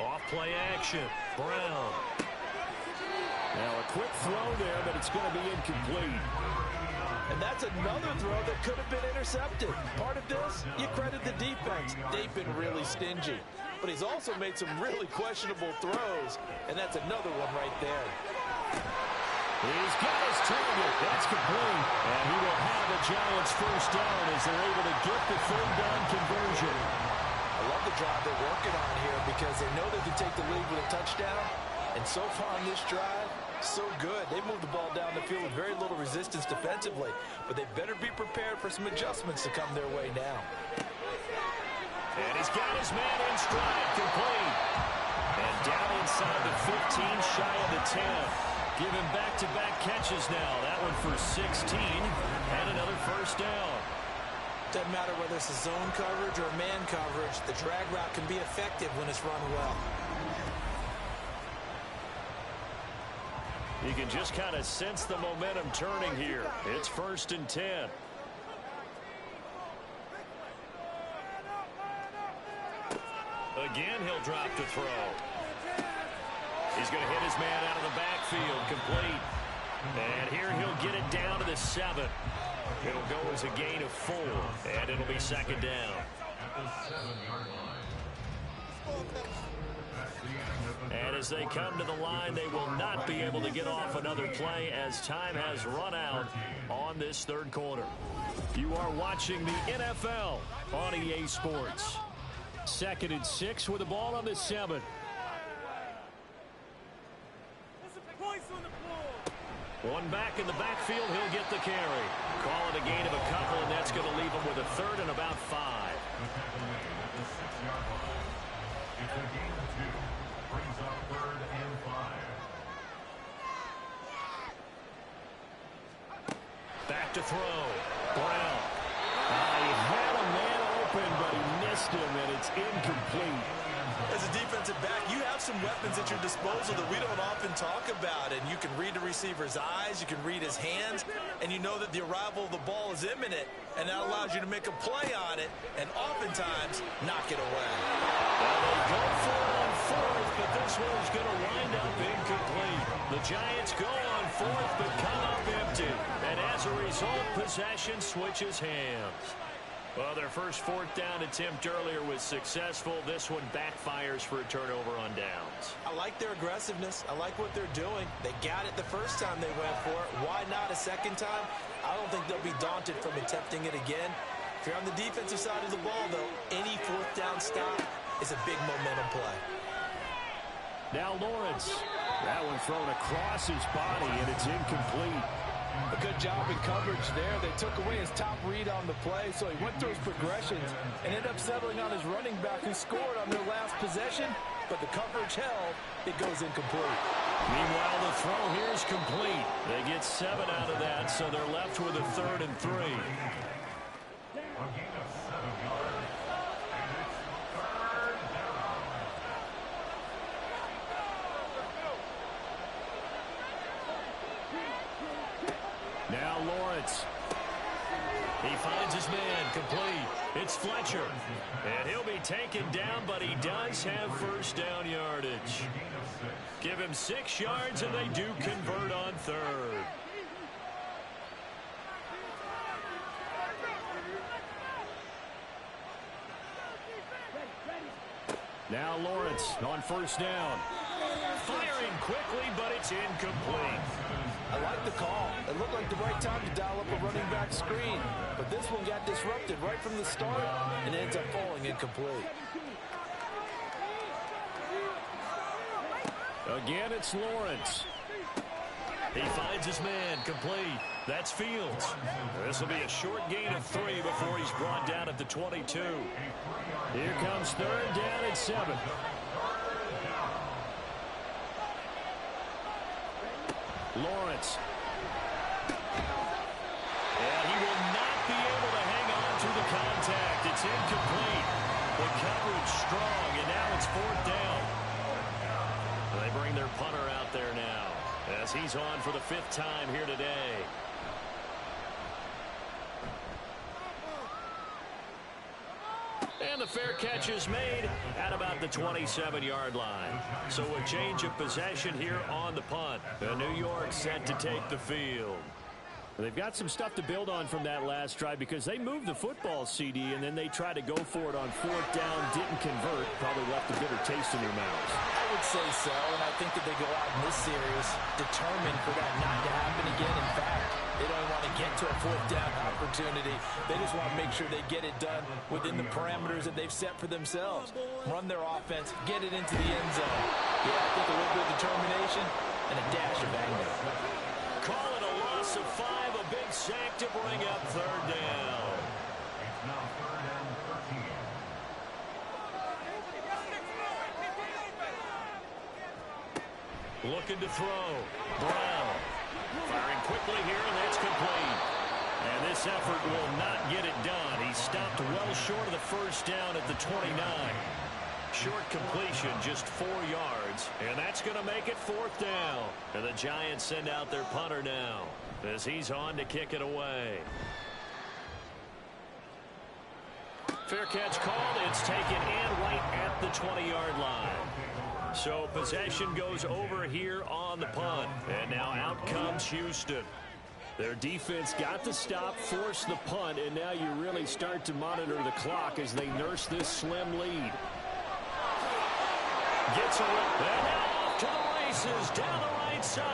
Off play action. Brown. Now a quick throw there, but it's going to be incomplete. And that's another throw that could have been intercepted. Part of this, you credit the defense. They've been really stingy. But he's also made some really questionable throws, and that's another one right there. He's got his target. That's complete. And he will have the Giants first down as they're able to get the third down conversion. I love the drive they're working on here because they know they can take the lead with a touchdown. And so far on this drive, so good. They moved the ball down the field with very little resistance defensively. But they better be prepared for some adjustments to come their way now. And he's got his man in stride, complete. And down inside the 15, shy of the 10. Give him back-to-back catches now. That one for 16, and another first down. Doesn't matter whether it's a zone coverage or man coverage, the drag route can be effective when it's run well. You can just kind of sense the momentum turning here. It's first and 10. Again, he'll drop to throw. He's going to hit his man out of the backfield, complete. And here he'll get it down to the 7. It'll go as a gain of 4, and it'll be second down. And as they come to the line, they will not be able to get off another play as time has run out on this third quarter. You are watching the NFL on EA Sports. 2nd and 6 with the ball on the 7. One back in the backfield, he'll get the carry. Call it a gain of a couple, and that's going to leave him with a third and about 5. It's a gain of 2. Brings up 3rd and 5. Back to throw. Brown. He had a man open, but he missed him, and it's incomplete. As a defensive back, you have some weapons at your disposal that we don't often talk about. And you can read the receiver's eyes, you can read his hands, and you know that the arrival of the ball is imminent. And that allows you to make a play on it and oftentimes knock it away. Well, they go for it on 4th, but this one's going to wind up incomplete. The Giants go on 4th, but come up empty. And as a result, possession switches hands. Well, their first 4th down attempt earlier was successful. This one backfires for a turnover on downs. I like their aggressiveness. I like what they're doing. They got it the first time they went for it. Why not a second time? I don't think they'll be daunted from attempting it again. If you're on the defensive side of the ball, though, any fourth down stop is a big momentum play. Now Lawrence. That one thrown across his body, and it's incomplete. A good job in coverage there. They took away his top read on the play, so he went through his progressions and ended up settling on his running back who scored on their last possession, but the coverage held. It goes incomplete. Meanwhile, the throw here is complete. They get 7 out of that, so they're left with a 3rd and 3. A gain of 7 yards. And it's 3rd down. Now Lawrence. He finds his man, complete. It's Fletcher. And he'll be taken down, but he does have first down yardage. Give him 6 yards, and they do convert on 3rd. Now Lawrence on first down. Firing quickly, but it's incomplete. I like the call. It looked like the right time to dial up a running back screen, but this one got disrupted right from the start and ends up falling incomplete. Again, it's Lawrence. He finds his man, complete. That's Fields. This will be a short gain of 3 before he's brought down at the 22. Here comes 3rd down and 7. Lawrence. And he will not be able to hang on to the contact. It's incomplete. The coverage strong, and now it's 4th down. They bring their punter out there now as he's on for the 5th time here today. And the fair catch is made at about the 27-yard line. So a change of possession here on the punt. New York set to take the field. They've got some stuff to build on from that last drive because they moved the football, CD, and then they tried to go for it on 4th down, didn't convert, probably left a bitter taste in their mouths. I would say so, and I think that they go out in this series determined for that not to happen again. In fact, they don't even want to get to a 4th down opportunity. They just want to make sure they get it done within the parameters that they've set for themselves. Run their offense, get it into the end zone. Yeah, I think a little bit of determination and a dash of anger. Call it a loss of 5, a big sack to bring up 3rd down. It's now 3rd and 13. Looking to throw. Brown. Firing quickly here, and that's complete. And this effort will not get it done. He stopped well short of the first down at the 29. Short completion, just 4 yards. And that's going to make it 4th down. And the Giants send out their punter now as he's on to kick it away. Fair catch called. It's taken in right at the 20-yard line. So possession goes over here on the punt. And now out comes Houston. Their defense got the stop, forced the punt, and now you really start to monitor the clock as they nurse this slim lead. Gets away, and now off to the races down the right side.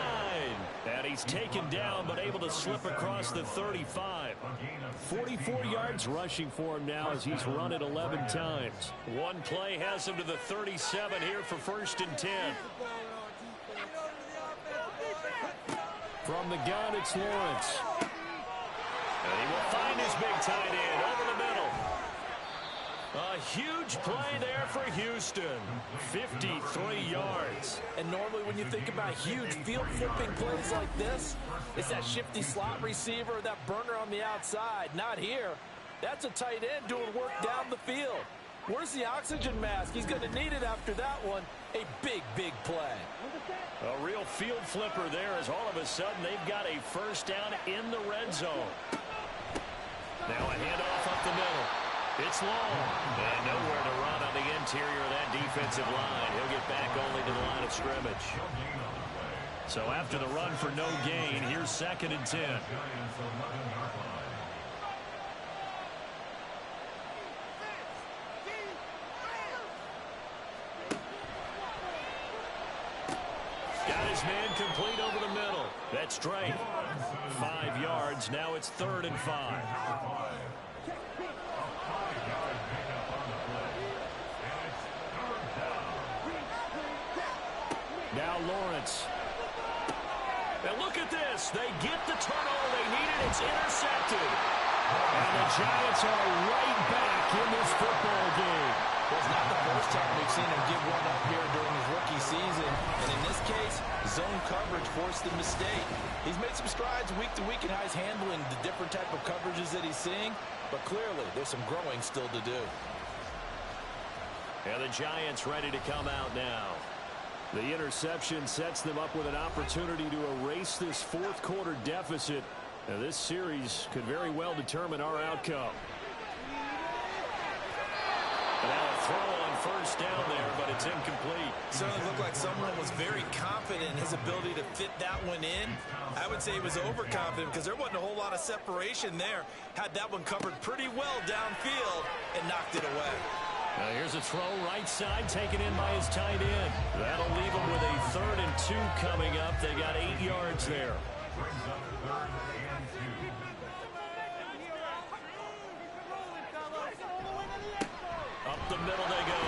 And he's taken down, but able to slip across the 35. 44 yards rushing for him now as he's run it 11 times. One play has him to the 37 here for 1st and 10. From the gun, it's Lawrence. And he will find his big tight end over the middle. A huge play there for Houston. 53 yards. And normally when you think about huge field-flipping plays like this, it's that shifty slot receiver, that burner on the outside. Not here. That's a tight end doing work down the field. Where's the oxygen mask? He's going to need it after that one. A big, big play. A real field flipper there as all of a sudden they've got a first down in the red zone. Now a handoff up the middle. It's long. And nowhere to run on the interior of that defensive line. He'll get back only to the line of scrimmage. So after the run for no gain, here's 2nd and 10. Got his man complete over the middle. That's straight. 5 yards. Now it's 3rd and 5. pass. They get the turnover they needed. It's intercepted. And the Giants are right back in this football game. Well, it's not the first time we've seen him give one up here during his rookie season. And in this case, zone coverage forced the mistake. He's made some strides week to week in how he's handling the different type of coverages that he's seeing. But clearly, there's some growing still to do. And the Giants ready to come out now. The interception sets them up with an opportunity to erase this fourth quarter deficit. Now, this series could very well determine our outcome. Now a throw on first down there, but it's incomplete. Certainly looked like someone was very confident in his ability to fit that one in. I would say he was overconfident because there wasn't a whole lot of separation there. Had that one covered pretty well downfield and knocked it away. Now here's a throw right side taken in by his tight end. That'll leave him with a 3rd and 2 coming up. They got 8 yards there. Up the middle they go.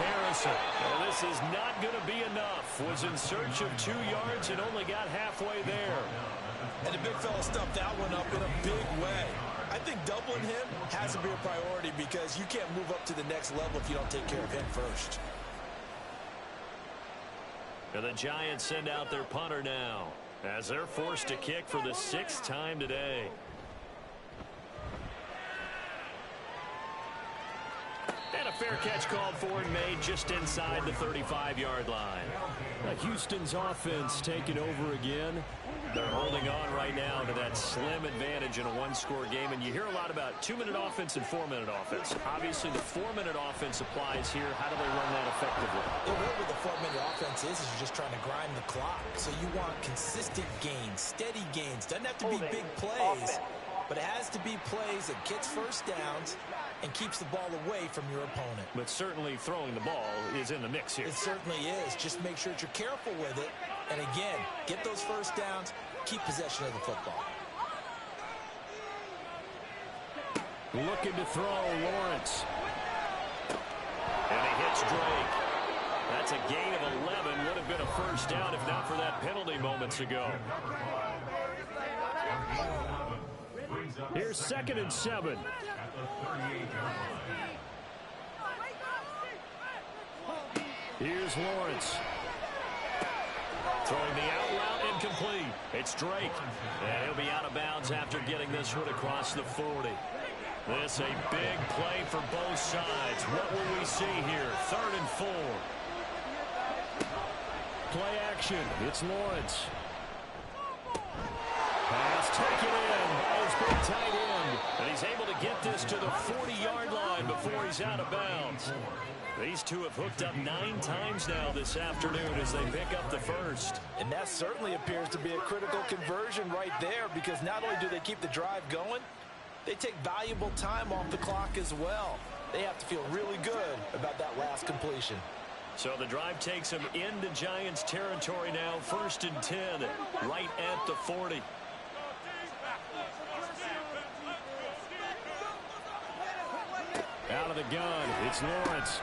Harrison. Well, this is not going to be enough. Was in search of 2 yards and only got halfway there. And the big fella stuffed that one up in a big way. I think doubling him has to be a priority because you can't move up to the next level if you don't take care of him first. And the Giants send out their punter now as they're forced to kick for the 6th time today. And a fair catch called for and made just inside the 35-yard line. Houston's offense taking over again. They're holding on right now to that slim advantage in a one-score game. And you hear a lot about 2-minute offense and 4-minute offense. Obviously, the 4-minute offense applies here. How do they run that effectively? The way with the 4-minute offense is you're just trying to grind the clock. So you want consistent gains, steady gains. Doesn't have to be big plays, but it has to be plays that gets first downs and keeps the ball away from your opponent. But certainly throwing the ball is in the mix here. It certainly is. Just make sure that you're careful with it. And again, get those first downs, keep possession of the football. Looking to throw, Lawrence. And he hits Drake. That's a gain of 11. Would have been a first down if not for that penalty moments ago. Here's 2nd and 7. Here's Lawrence. Throwing the out route incomplete. It's Drake. And he'll be out of bounds after getting this one across the 40. This a big play for both sides. What will we see here? 3rd and 4. Play action. It's Lawrence. Pass taken in by his big tight end. And he's able to get this to the 40-yard line before he's out of bounds. These two have hooked up 9 times now this afternoon as they pick up the first. And that certainly appears to be a critical conversion right there because not only do they keep the drive going, they take valuable time off the clock as well. They have to feel really good about that last completion. So the drive takes them into Giants territory now. 1st and 10, right at the 40. Out of the gun, it's Lawrence.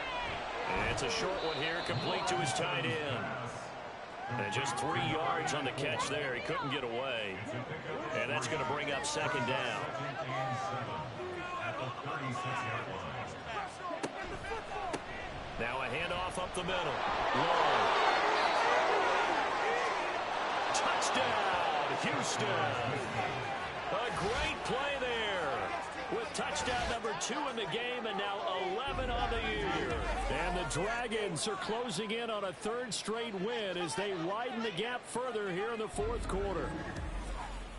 And it's a short one here, complete to his tight end. And just 3 yards on the catch there. He couldn't get away. And that's going to bring up 2nd down. Now a handoff up the middle. Long. Touchdown, Houston. A great play there. With touchdown number 2 in the game and now 11 on the year. And the Dragons are closing in on a 3rd straight win as they widen the gap further here in the 4th quarter.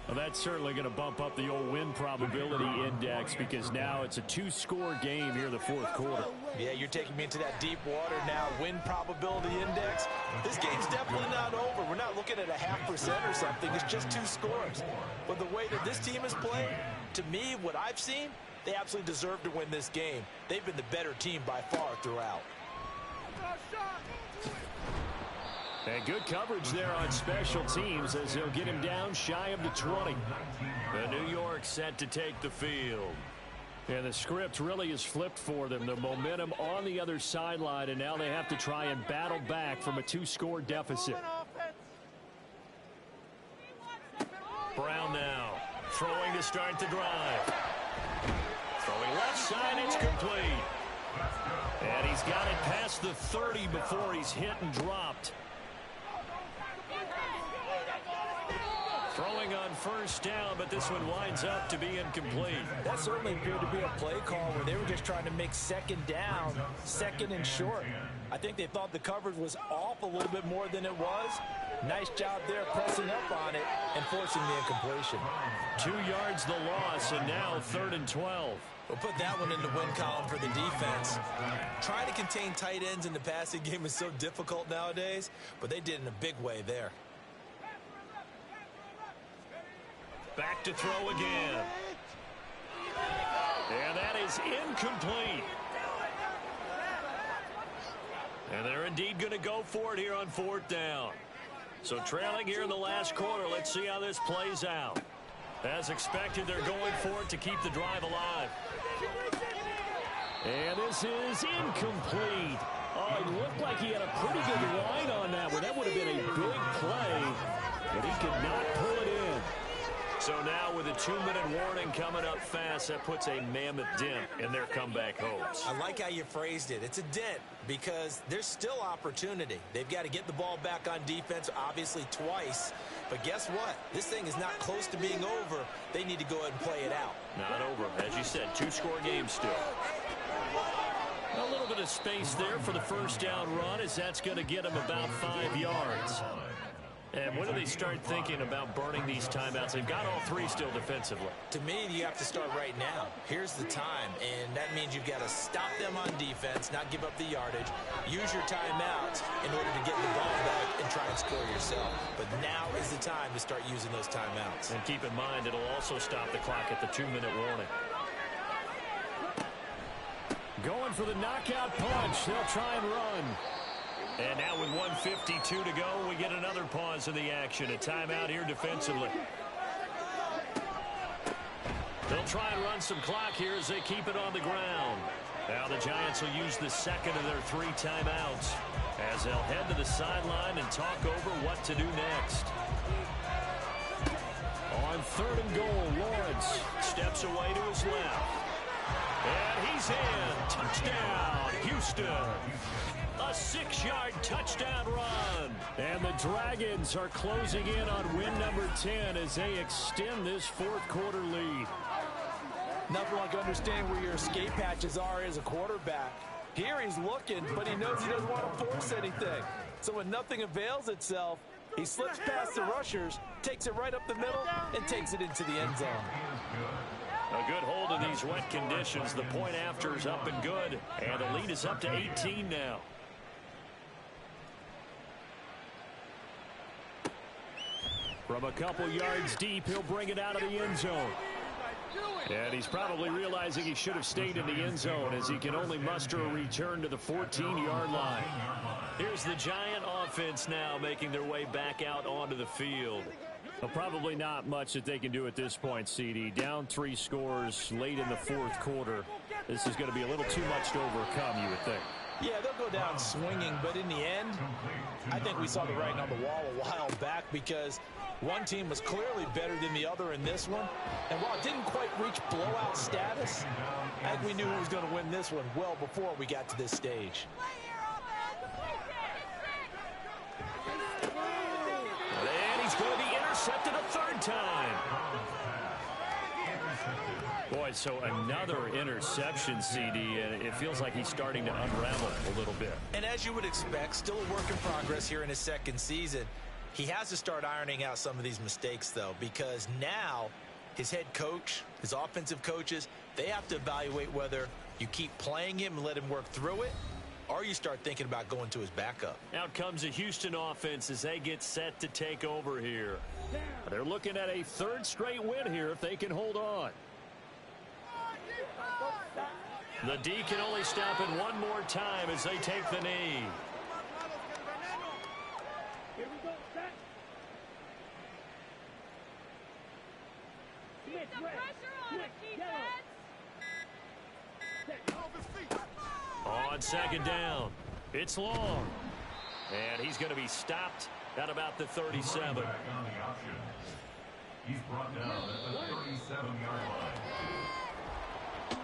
Well, that's certainly going to bump up the old win probability index because now it's a 2-score game here in the 4th quarter. Yeah, you're taking me into that deep water now. Win probability index. This game's definitely not over. We're not looking at a 0.5% or something. It's just 2 scores. But the way that this team is playing, to me, what I've seen, they absolutely deserve to win this game. They've been the better team by far throughout. And good coverage there on special teams as they'll get him down shy of the 20. The New York set to take the field. And the script really is flipped for them. The momentum on the other sideline, and now they have to try and battle back from a 2-score deficit. Throwing to start the drive. Throwing left side, it's complete. And he's got it past the 30 before he's hit and dropped. Throwing on first down, but this one winds up to be incomplete. That certainly appeared to be a play call where they were just trying to make second down, second and short. I think they thought the coverage was off a little bit more than it was. Nice job there pressing up on it and forcing the incompletion. 2 yards the loss, and now 3rd and 12. We'll put that one in the win column for the defense. Trying to contain tight ends in the passing game is so difficult nowadays, but they did in a big way there. Back to throw again. And that is incomplete. And they're indeed going to go for it here on 4th down. So trailing here in the last quarter, let's see how this plays out. As expected, they're going for it to keep the drive alive. And this is incomplete. Oh, it looked like he had a pretty good line on that one. That would have been a big play, but he could not pull it in. So now with a 2-minute warning coming up fast, that puts a mammoth dent in their comeback hopes. I like how you phrased it. It's a dent because there's still opportunity. They've got to get the ball back on defense, obviously twice. But guess what? This thing is not close to being over. They need to go ahead and play it out. Not over. As you said, 2-score game still. A little bit of space there for the first down run, as that's going to get him about 5 yards. And when do they start thinking about burning these timeouts? They've got all 3 still defensively. To me, you have to start right now. Here's the time, and that means you've got to stop them on defense, not give up the yardage, use your timeouts in order to get the ball back and try and score yourself. But now is the time to start using those timeouts. And keep in mind, it'll also stop the clock at the 2-minute warning. Going for the knockout punch. They'll try and run. And now with 1:52 to go, we get another pause in the action. A timeout here defensively. They'll try and run some clock here as they keep it on the ground. Now the Giants will use the second of their 3 timeouts as they'll head to the sideline and talk over what to do next. On 3rd and goal, Lawrence Steps away to his left. And he's in. Touchdown, Houston. A 6-yard touchdown run. And the Dragons are closing in on win number 10 as they extend this 4th quarter lead. Nothing like understanding where your escape hatches are as a quarterback. Here he's looking, but he knows he doesn't want to force anything. So when nothing avails itself, he slips past the rushers, takes it right up the middle, and takes it into the end zone. A good hold in these wet conditions. The point after is up and good. And the lead is up to 18 now. From a couple yards deep, he'll bring it out of the end zone. And he's probably realizing he should have stayed in the end zone as he can only muster a return to the 14-yard line. Here's the Giant offense now making their way back out onto the field. Well, probably not much that they can do at this point, CD. Down 3 scores late in the 4th quarter. This is going to be a little too much to overcome, you would think. Yeah, they'll go down swinging, but in the end, I think we saw the writing on the wall a while back because one team was clearly better than the other in this one. And while it didn't quite reach blowout status, I think we knew who was going to win this one well before we got to this stage. And he's going to be intercepted a 3rd time. Boy, so another interception, CD, and it feels like he's starting to unravel a little bit. And as you would expect, still a work in progress here in his 2nd season. He has to start ironing out some of these mistakes, though, because now his head coach, his offensive coaches, they have to evaluate whether you keep playing him and let him work through it, or you start thinking about going to his backup. Out comes the Houston offense as they get set to take over here. They're looking at a 3rd straight win here if they can hold on. The D can only stop it one more time as they take the knee. On 2nd down, it's long. And he's going to be stopped at about the 37. He's brought down at the 37. 7-yard line.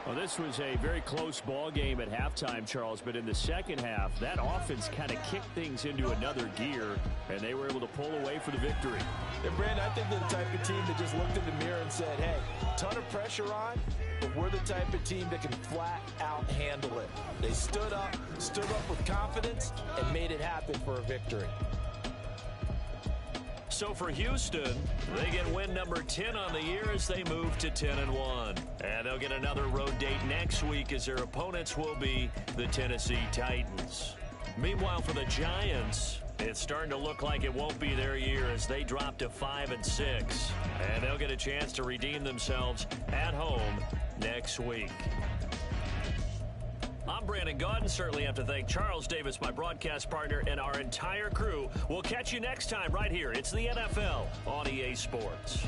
Well, this was a very close ball game at halftime, Charles, but in the second half, that offense kind of kicked things into another gear, and they were able to pull away for the victory. And Brandon, I think they're the type of team that just looked in the mirror and said, hey, ton of pressure on, but we're the type of team that can flat out handle it. They stood up with confidence, and made it happen for a victory. So for Houston, they get win number 10 on the year as they move to 10-1. And they'll get another road date next week as their opponents will be the Tennessee Titans. Meanwhile, for the Giants, it's starting to look like it won't be their year as they drop to 5-6. And they'll get a chance to redeem themselves at home next week. I'm Brandon Gaudin. Certainly have to thank Charles Davis, my broadcast partner, and our entire crew. We'll catch you next time right here. It's the NFL on EA Sports.